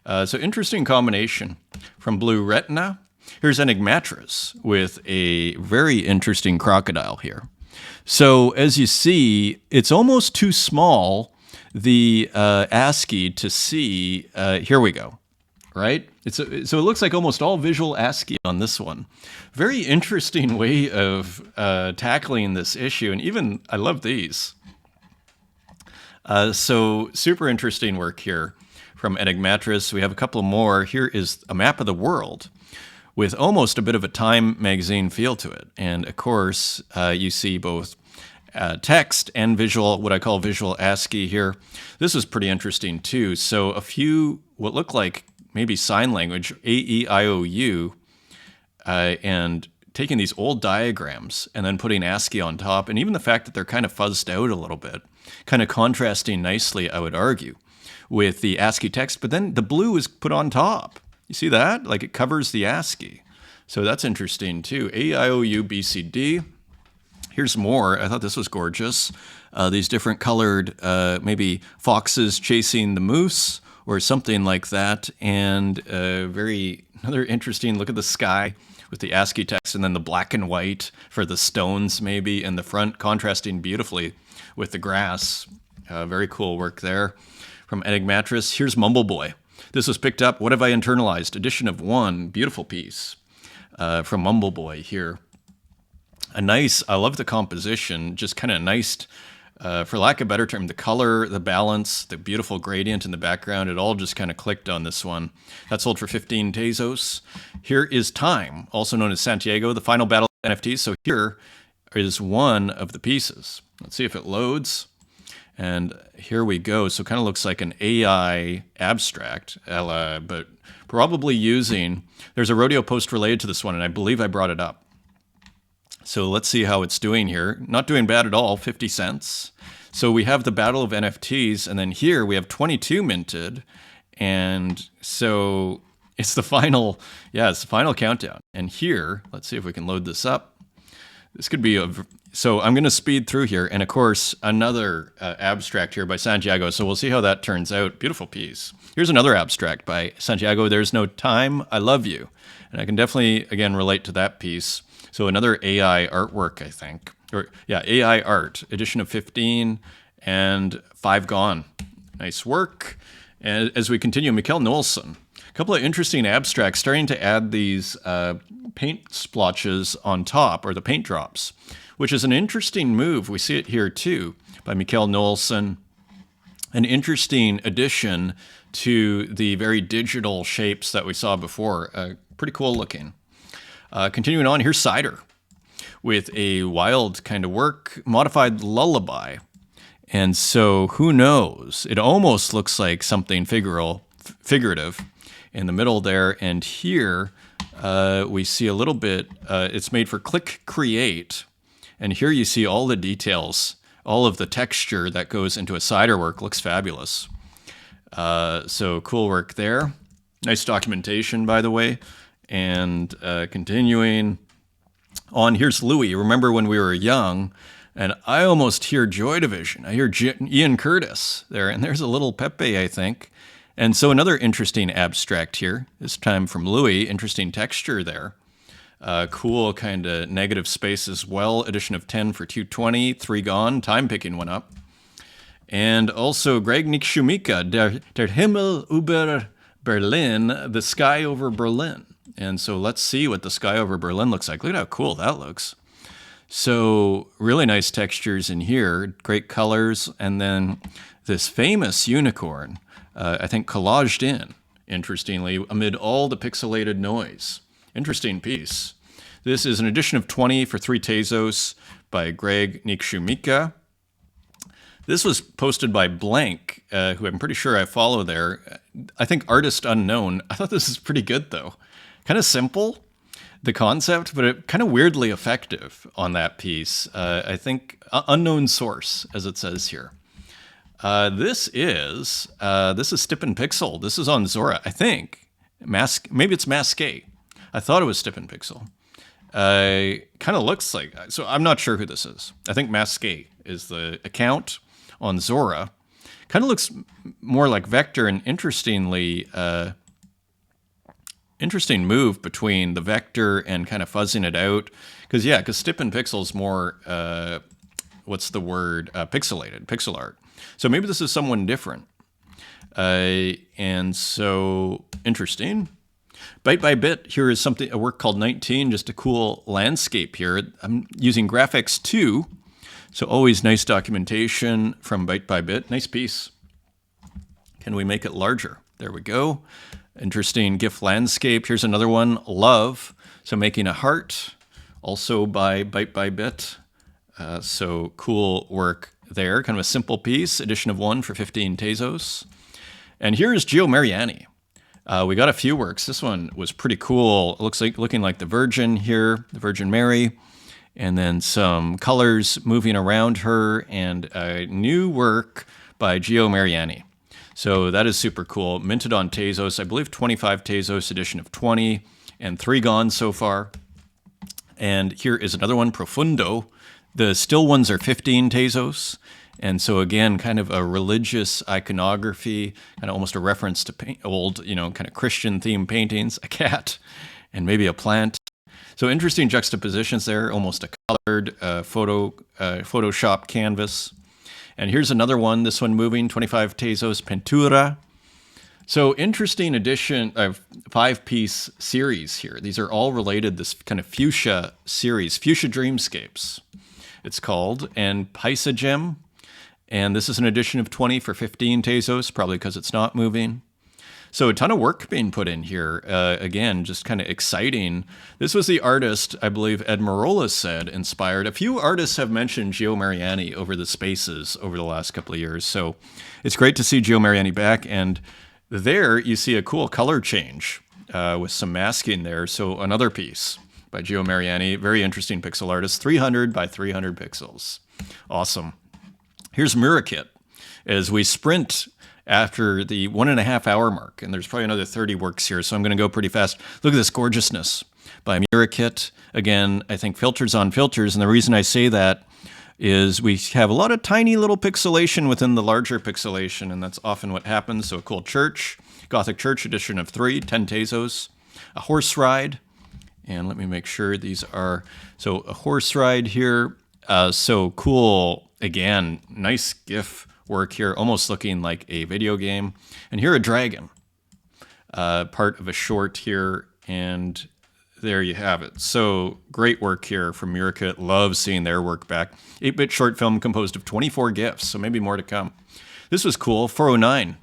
Speaker 1: So interesting combination from Blue Retina. Here's Enigmatris with a very interesting crocodile here. So as you see, it's almost too small the ASCII to see, here we go, right? So it looks like almost all visual ASCII on this one. Very interesting way of tackling this issue. And even, I love these. So super interesting work here from Enigmatris. We have a couple more. Here is a map of the world with almost a bit of a Time magazine feel to it. And of course, you see both text and visual, what I call visual ASCII here. This is pretty interesting too. So a few, what look like maybe sign language, A, E, I, O, U, and taking these old diagrams and then putting ASCII on top. And even the fact that they're kind of fuzzed out a little bit, kind of contrasting nicely, I would argue, with the ASCII text. But then the blue is put on top. You see that? Like it covers the ASCII. So that's interesting too. A, I, O, U, B, C, D. Here's more. I thought this was gorgeous. These different colored, maybe foxes chasing the moose or something like that. And another interesting look at the sky with the ASCII text and then the black and white for the stones maybe in the front, contrasting beautifully with the grass. Very cool work there from Enigmatris. Here's Mumble Boy. This was picked up, What Have I Internalized? Edition of 1. Beautiful piece from Mumble Boy here. I love the composition, just kind of nice, for lack of a better term, the color, the balance, the beautiful gradient in the background, it all just kind of clicked on this one. That sold for 15 Tezos. Here is Time, also known as Santiago, the final battle of NFTs. So here is one of the pieces. Let's see if it loads. And here we go. So it kind of looks like an AI abstract, but probably there's a rodeo post related to this one, and I believe I brought it up. So let's see how it's doing here. Not doing bad at all, 50 cents. So we have the Battle of NFTs, and then here we have 22 minted. And so it's the final countdown. And here, let's see if we can load this up. This could be so I'm going to speed through here. And of course, another abstract here by Santiago. So we'll see how that turns out. Beautiful piece. Here's another abstract by Santiago. There's no time. I love you. And I can definitely, again, relate to that piece. So another AI artwork, I think. AI art, edition of 15 and 5 gone. Nice work. And as we continue, Mikkel Nolson. A couple of interesting abstracts starting to add these paint splotches on top, or the paint drops, which is an interesting move. We see it here too by Mikkel Nolson. An interesting addition to the very digital shapes that we saw before. Pretty cool looking. Continuing on, here's Cider with a wild kind of work, modified lullaby. And so who knows? It almost looks like something figurative in the middle there. And here we see a little bit, it's made for Click Create. And here you see all the details, all of the texture that goes into a Cider work. Looks fabulous. So cool work there. Nice documentation, by the way. And continuing on, here's Louis. Remember when we were young, and I almost hear Joy Division. I hear Ian Curtis there, and there's a little Pepe, I think. And so another interesting abstract here, this time from Louis. Interesting texture there. Cool kind of negative space as well. Edition of 10 for 220, 3 gone. Time picking one up. And also Greg Nikshumika, Der Himmel über Berlin, the sky over Berlin. And so let's see what the sky over Berlin looks like. Look at how cool that looks. So really nice textures in here, great colors, and then this famous unicorn, I think collaged in, interestingly, amid all the pixelated noise. Interesting piece. This is an edition of 20 for 3 Tezos by Greg Nikshumika. This was posted by Blank, who I'm pretty sure I follow there. I think Artist Unknown. I thought this is pretty good, though. Kind of simple, the concept, but it kind of weirdly effective on that piece. I think unknown source, as it says here. This is Stipin Pixel. This is on Zora, I think. Maybe it's Masqué. I thought it was Stipin Pixel. Kind of looks like, so I'm not sure who this is. I think Masqué is the account on Zora. Kind of looks more like Vector, and interestingly, interesting move between the Vector and kind of fuzzing it out. Because Stipin Pixel's more, pixelated, pixel art. So maybe this is someone different. And so interesting. Bit by bit, here is a work called 19, just a cool landscape here. I'm using graphics 2, so always nice documentation from Bit by Bit. Nice piece. Can we make it larger? There we go. Interesting GIF landscape. Here's another one, Love. So making a heart, also by Bit by Bit. So cool work there. Kind of a simple piece, edition of 1 for 15 Tezos. And here is Gio Mariani. We got a few works. This one was pretty cool. It looks like looking like the Virgin here, the Virgin Mary, and then some colors moving around her, and a new work by Gio Mariani. So that is super cool. Minted on Tezos, I believe 25 Tezos, edition of 20, and 3 gone so far. And here is another one, Profundo. The still ones are 15 Tezos. And so again, kind of a religious iconography, kind of almost a reference to old, kind of Christian themed paintings, a cat and maybe a plant. So interesting juxtapositions there, almost a colored Photoshop canvas. And here's another one, this one moving, 25 Tezos, Pintura. So interesting addition of 5-piece series here. These are all related, this kind of fuchsia series, Fuchsia Dreamscapes it's called, and Paisagem. And this is an edition of 20 for 15 Tezos, probably because it's not moving. So a ton of work being put in here. Again, just kind of exciting. This was the artist, I believe Ed Marola said, inspired. A few artists have mentioned Gio Mariani over the spaces over the last couple of years. So it's great to see Gio Mariani back. And there you see a cool color change with some masking there. So another piece by Gio Mariani, very interesting pixel artist, 300 by 300 pixels. Awesome. Here's Murakit as we sprint after the 1.5 hour mark, and there's probably another 30 works here, so I'm going to go pretty fast. Look at this gorgeousness by Murakit. Again, I think filters on filters, and the reason I say that is we have a lot of tiny little pixelation within the larger pixelation, and that's often what happens. So a cool church, Gothic church edition of 3, 10 Tezos, a horse ride, and let me make sure these are, so a horse ride here, so cool. Again, nice GIF work here, almost looking like a video game. And here a dragon, part of a short here, and there you have it. So great work here from Murakit. Love seeing their work back. 8-bit short film composed of 24 GIFs, so maybe more to come. This was cool, 409.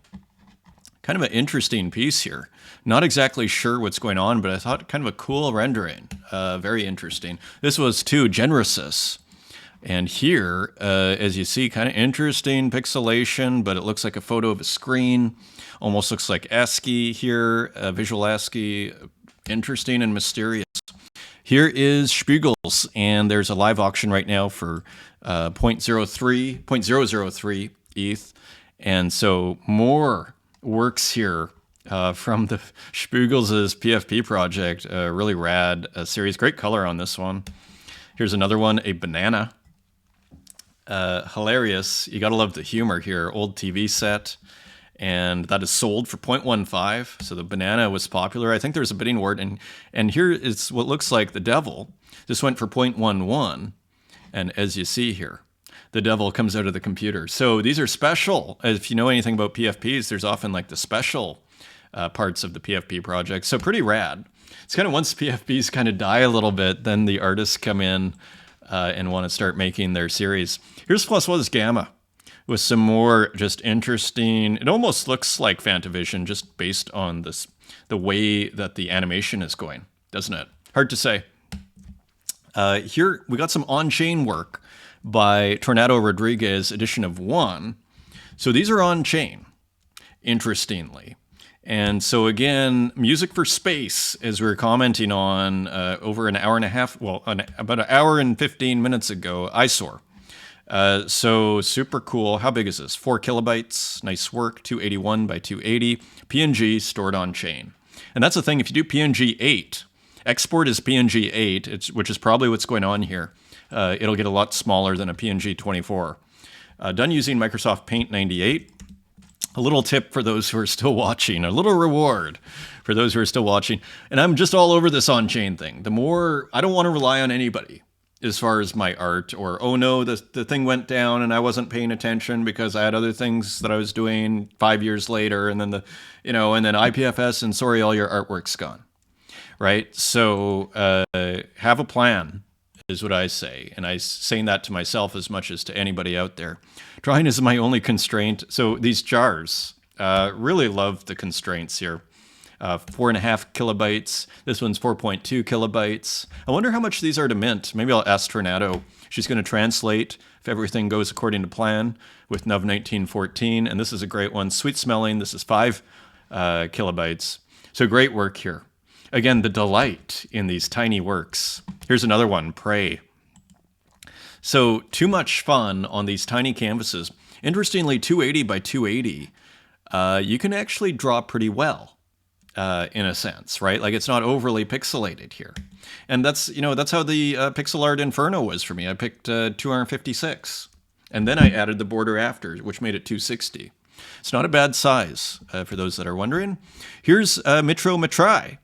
Speaker 1: Kind of an interesting piece here. Not exactly sure what's going on, but I thought kind of a cool rendering. Very interesting. This was too Genresis. And here, as you see, kind of interesting pixelation, but it looks like a photo of a screen. Almost looks like ASCII here, visual ASCII, interesting and mysterious. Here is Spiegels, and there's a live auction right now for 0.003 ETH. And so more works here from the Spiegels' PFP project. Really rad series. Great color on this one. Here's another one, a banana. Hilarious. You gotta love the humor here. Old TV set, and that is sold for 0.15. So the banana was popular. I think there's a bidding war, and here is what looks like the devil. This went for 0.11, and as you see here, the devil comes out of the computer. So these are special. If you know anything about PFPs, there's often like the special parts of the PFP project. So pretty rad. It's kind of once PFPs kind of die a little bit, then the artists come in and want to start making their series. Here's Plus Was Gamma with some more just interesting, it almost looks like Fantavision just based on this, the way that the animation is going, doesn't it? Hard to say. Here we got some on-chain work by Tornado Rodriguez, edition of 1. So these are on-chain, interestingly. And so again, music for space, as we were commenting on over an hour and a half, well, about an hour and 15 minutes ago, eyesore. So super cool. How big is this? 4 kilobytes. Nice work. 281 by 280. PNG stored on chain. And that's the thing. If you do PNG 8, export is PNG 8, which is probably what's going on here. It'll get a lot smaller than a PNG 24. Done using Microsoft Paint 98. A little tip for those who are still watching, a little reward for those who are still watching. And I'm just all over this on-chain thing. The more, I don't want to rely on anybody. as far as my art, or oh no, the thing went down and I wasn't paying attention because I had other things that I was doing 5 years later, and then and then IPFS, and sorry, all your artwork's gone, right? So have a plan is what I say, and I saying that to myself as much as to anybody out there. Drawing is my only constraint. So these jars, really love the constraints here. 4.5 kilobytes. This one's 4.2 kilobytes. I wonder how much these are to mint. Maybe I'll ask Tornado. She's going to translate if everything goes according to plan with NUV 1914. And this is a great one. Sweet smelling. This is 5 kilobytes. So great work here. Again, the delight in these tiny works. Here's another one, Pray. So too much fun on these tiny canvases. Interestingly, 280 by 280, you can actually draw pretty well. In a sense, right? Like it's not overly pixelated here. And that's how the pixel art Inferno was for me. I picked 256. And then I added the border after, which made it 260. It's not a bad size, for those that are wondering. Here's Macro Mitrai,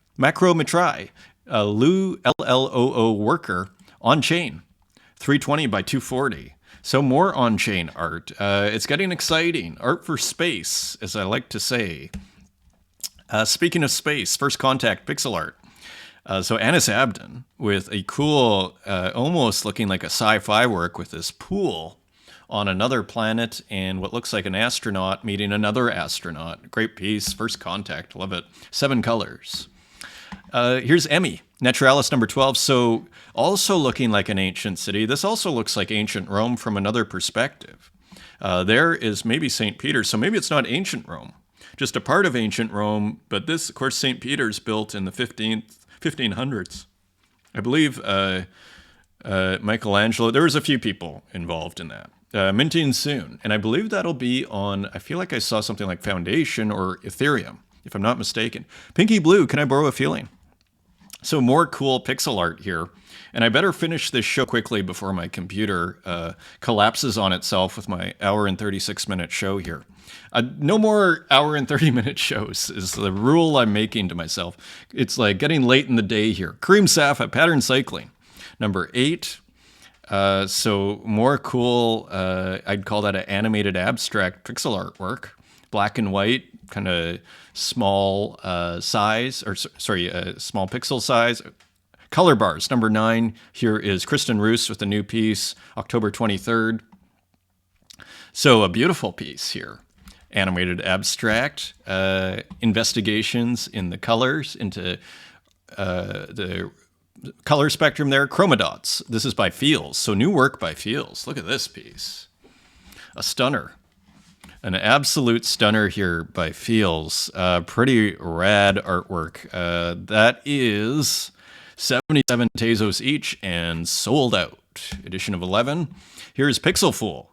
Speaker 1: Looo worker on chain, 320 by 240. So more on-chain art. It's getting exciting. Art for space, as I like to say. Speaking of space, First Contact pixel art. So Anis Abdin with a cool, almost looking like a sci-fi work with this pool on another planet and what looks like an astronaut meeting another astronaut. Great piece, First Contact, love it. 7 colors. Here's Emmy, Naturalis number 12. So also looking like an ancient city. This also looks like ancient Rome from another perspective. There is maybe St. Peter, so maybe it's not ancient Rome. Just a part of ancient Rome, but this, of course, St. Peter's built in the 1500s. I believe Michelangelo, there was a few people involved in that. Minting soon, and I believe that'll be on, I feel like I saw something like Foundation or Ethereum, if I'm not mistaken. Pinky Blue, can I borrow a feeling? So more cool pixel art here. And I better finish this show quickly before my computer collapses on itself with my hour and 36-minute show here. No more hour and 30-minute shows is the rule I'm making to myself. It's like getting late in the day here. Kareem Safa, Pattern Cycling, number 8. So more cool, I'd call that an animated abstract pixel artwork. Black and white, kind of small size, or small pixel size. Color bars, number 9. Here is Kristen Roos with a new piece, October 23rd. So a beautiful piece here. Animated abstract, investigations in the colors, into the color spectrum there. Chromadots. This is by Fields. So new work by Fields. Look at this piece. A stunner. An absolute stunner here by Fields. Pretty rad artwork. That is 77 Tezos each and sold out. Edition of 11. Here's Pixel Fool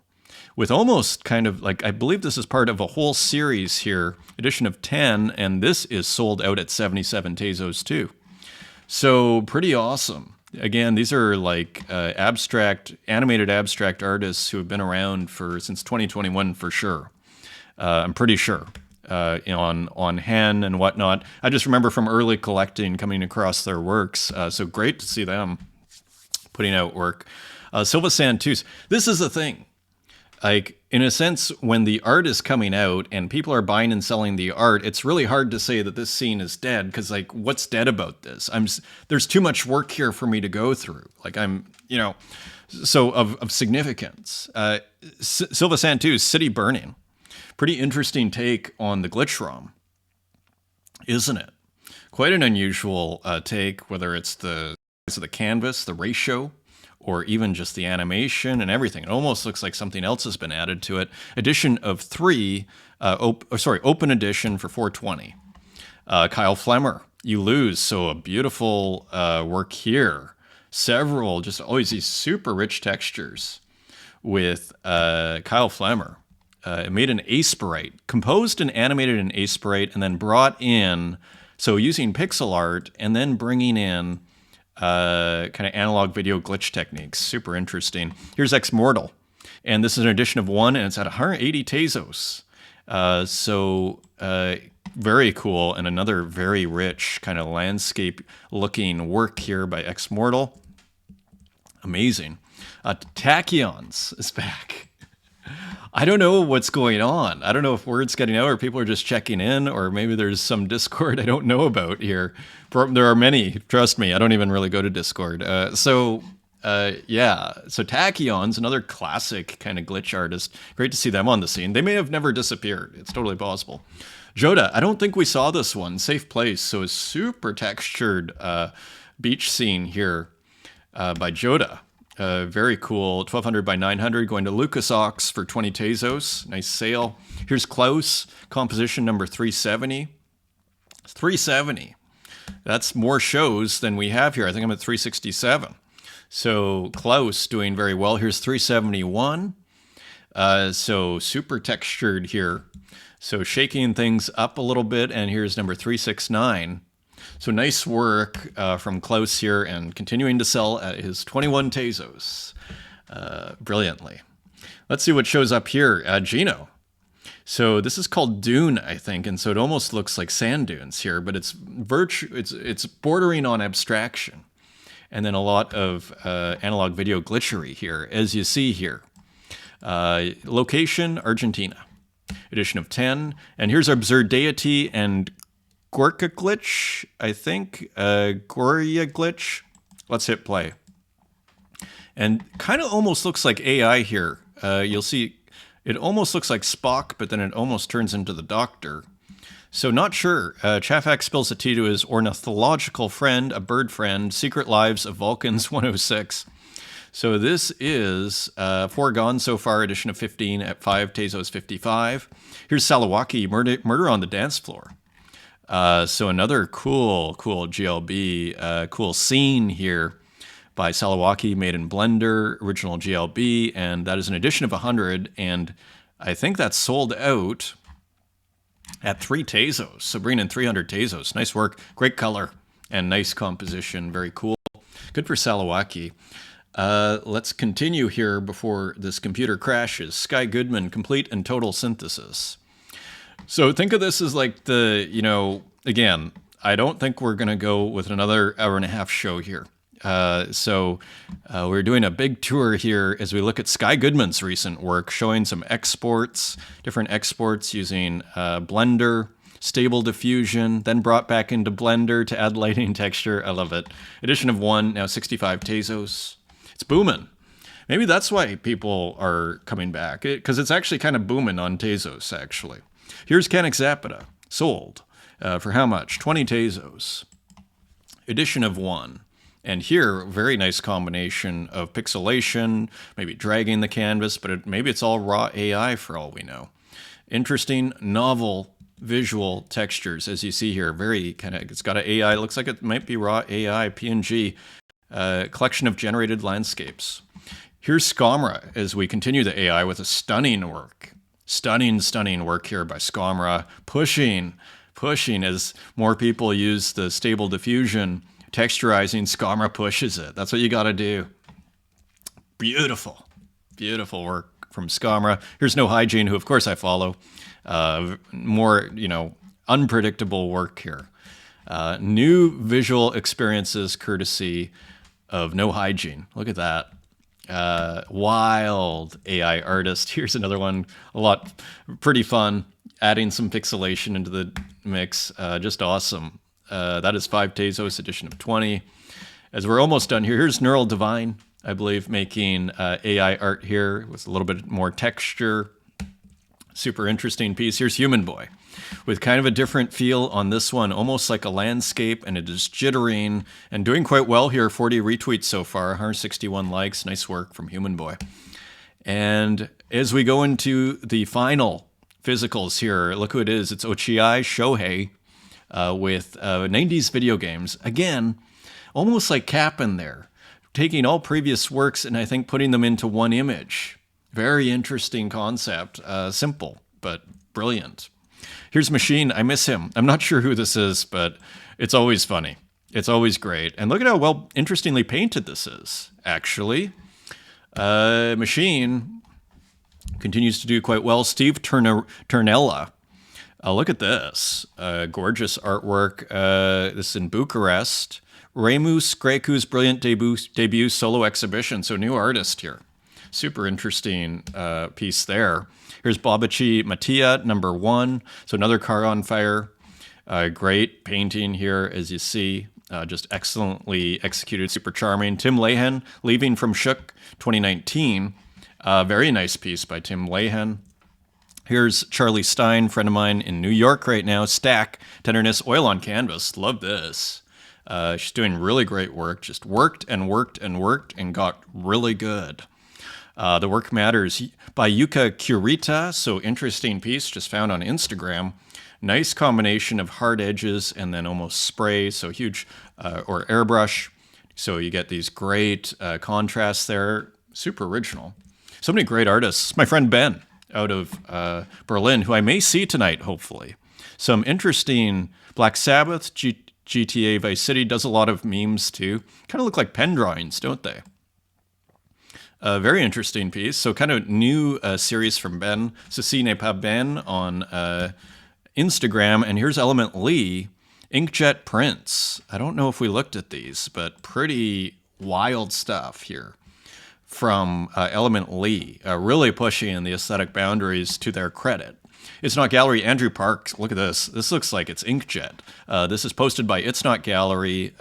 Speaker 1: with almost kind of like, I believe this is part of a whole series here. Edition of 10, and this is sold out at 77 Tezos too. So pretty awesome. Again, these are like animated abstract artists who have been around since 2021 for sure. I'm pretty sure. On Hen and whatnot. I just remember from early collecting coming across their works. So great to see them putting out work. Silva Santus. This is the thing. Like, in a sense, when the art is coming out and people are buying and selling the art, it's really hard to say that this scene is dead, because, like, what's dead about this? There's too much work here for me to go through. Like, so of significance. Silva Santus, City Burning. Pretty interesting take on the glitch ROM, isn't it? Quite an unusual take, whether it's the size of the canvas, the ratio, or even just the animation and everything. It almost looks like something else has been added to it. Edition of 3, open edition for 420. Kyle Flemmer, You Lose. So a beautiful work here. Several, just always these super rich textures with Kyle Flemmer. It made an Aspirite, composed and animated in Aspirite, and then brought in, so using pixel art and then bringing in kind of analog video glitch techniques. Super interesting. Here's Ex Mortal, and this is an edition of 1, and it's at 180 Tezos. Very cool, and another very rich kind of landscape-looking work here by Ex Mortal. Amazing. Tachyons is back. I don't know what's going on. I don't know if word's getting out or people are just checking in, or maybe there's some Discord I don't know about here. There are many, trust me. I don't even really go to Discord. So Tachyons, another classic kind of glitch artist. Great to see them on the scene. They may have never disappeared. It's totally possible. Joda, I don't think we saw this one. Safe Place. So a super textured beach scene here by Joda. Very cool. 1200 by 900 going to Lucas Ox for 20 Tezos. Nice sale. Here's Klaus, composition number 370. 370. That's more shows than we have here. I think I'm at 367. So Klaus doing very well. Here's 371. So super textured here. So shaking things up a little bit. And here's number 369. So nice work from Klaus here and continuing to sell at his 21 Tezos brilliantly. Let's see what shows up here. Gino. So this is called Dune, I think, and so it almost looks like sand dunes here, but it's bordering on abstraction. And then a lot of analog video glitchery here, as you see here. Location, Argentina. Edition of 10. And here's Absurd Deity and Gorka Glitch, I think. Goria Glitch. Let's hit play. And kind of almost looks like AI here. You'll see it almost looks like Spock, but then it almost turns into the Doctor. So not sure. Chafak spills the tea to his ornithological friend, a bird friend, Secret Lives of Vulcans 106. So this is Foregone So Far, edition of 15 at 5 Tezos 55. Here's Salawaki, Murder on the Dance Floor. So another cool GLB, cool scene here by Salawaki, made in Blender, original GLB, and that is an edition of 100, and I think that's sold out at 3 Tezos. So bringing in 300 Tezos. Nice work, great color, and nice composition, very cool. Good for Salawaki. Let's continue here before this computer crashes. Sky Goodman, Complete and Total Synthesis. So think of this as like again, I don't think we're going to go with another hour and a half show here. We're doing a big tour here as we look at Sky Goodman's recent work, showing some exports, different exports using Blender, Stable Diffusion, then brought back into Blender to add lighting texture. I love it. Edition of 1, now 65 Tezos. It's booming. Maybe that's why people are coming back, because it's actually kind of booming on Tezos, actually. Here's Canik Zapata, sold for how much? 20 Tezos. Edition of 1. And here, very nice combination of pixelation, maybe dragging the canvas, but maybe it's all raw AI for all we know. Interesting, novel visual textures, as you see here. Very kind of, it's got an AI, it looks like it might be raw AI, PNG, collection of generated landscapes. Here's Skomra as we continue the AI with a stunning work. Stunning work here by Skomra, pushing as more people use the Stable Diffusion. Texturizing, Skomra pushes it. That's what you got to do. Beautiful work from Skomra. Here's No Hygiene, who of course I follow. More, unpredictable work here. New visual experiences courtesy of No Hygiene. Look at that. Wild AI artist. Here's another one. Pretty fun. Adding some pixelation into the mix. Just awesome. That is 5 Tezos, edition of 20. As we're almost done here, here's Neural Divine, I believe, making AI art here with a little bit more texture. Super interesting piece. Here's Human Boy with kind of a different feel on this one, almost like a landscape, and it is jittering and doing quite well here. 40 retweets so far, 161 likes. Nice work from Human Boy. And as we go into the final physicals here, look who it is. It's Ochiai Shohei. With 90s video games. Again, almost like Cap'n there. Taking all previous works and I think putting them into one image. Very interesting concept. Simple, but brilliant. Here's Machine. I miss him. I'm not sure who this is, but it's always funny. It's always great. And look at how interestingly painted this is, actually. Machine continues to do quite well. Steve Turnella. Look at this. Gorgeous artwork. This is in Bucharest. Remus Greku's brilliant debut solo exhibition. So new artist here. Super interesting piece there. Here's Babachi Mattia, number 1. So another car on fire. Great painting here, as you see. Just excellently executed, super charming. Tim Lahan, Leaving from Shook, 2019. Very nice piece by Tim Lahan. Here's Charlie Stein, friend of mine in New York right now. Stack, Tenderness, Oil on Canvas. Love this. She's doing really great work. Just worked and worked and worked and got really good. The Work Matters by Yuka Kurita. So interesting piece, just found on Instagram. Nice combination of hard edges and then almost spray. So huge, or airbrush. So you get these great contrasts there. Super original. So many great artists. My friend Ben out of Berlin, who I may see tonight, hopefully. Some interesting Black Sabbath, GTA Vice City does a lot of memes too. Kind of look like pen drawings, don't they? Very interesting piece. So kind of new series from Ben. Ceci n'est pas Ben on Instagram. And here's Element Lee, Inkjet Prints. I don't know if we looked at these, but pretty wild stuff here from Element Lee, really pushing the aesthetic boundaries to their credit. It's Not Gallery, Andrew Parks. Look at this. This looks like it's inkjet. This is posted by It's Not Gallery,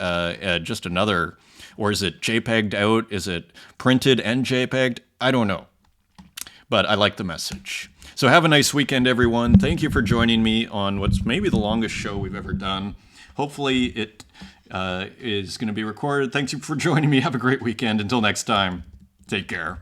Speaker 1: just another, or is it JPEG'd out? Is it printed and JPEG'd? I don't know. But I like the message. So have a nice weekend, everyone. Thank you for joining me on what's maybe the longest show we've ever done. Hopefully it is going to be recorded. Thanks for joining me. Have a great weekend. Until next time. Take care.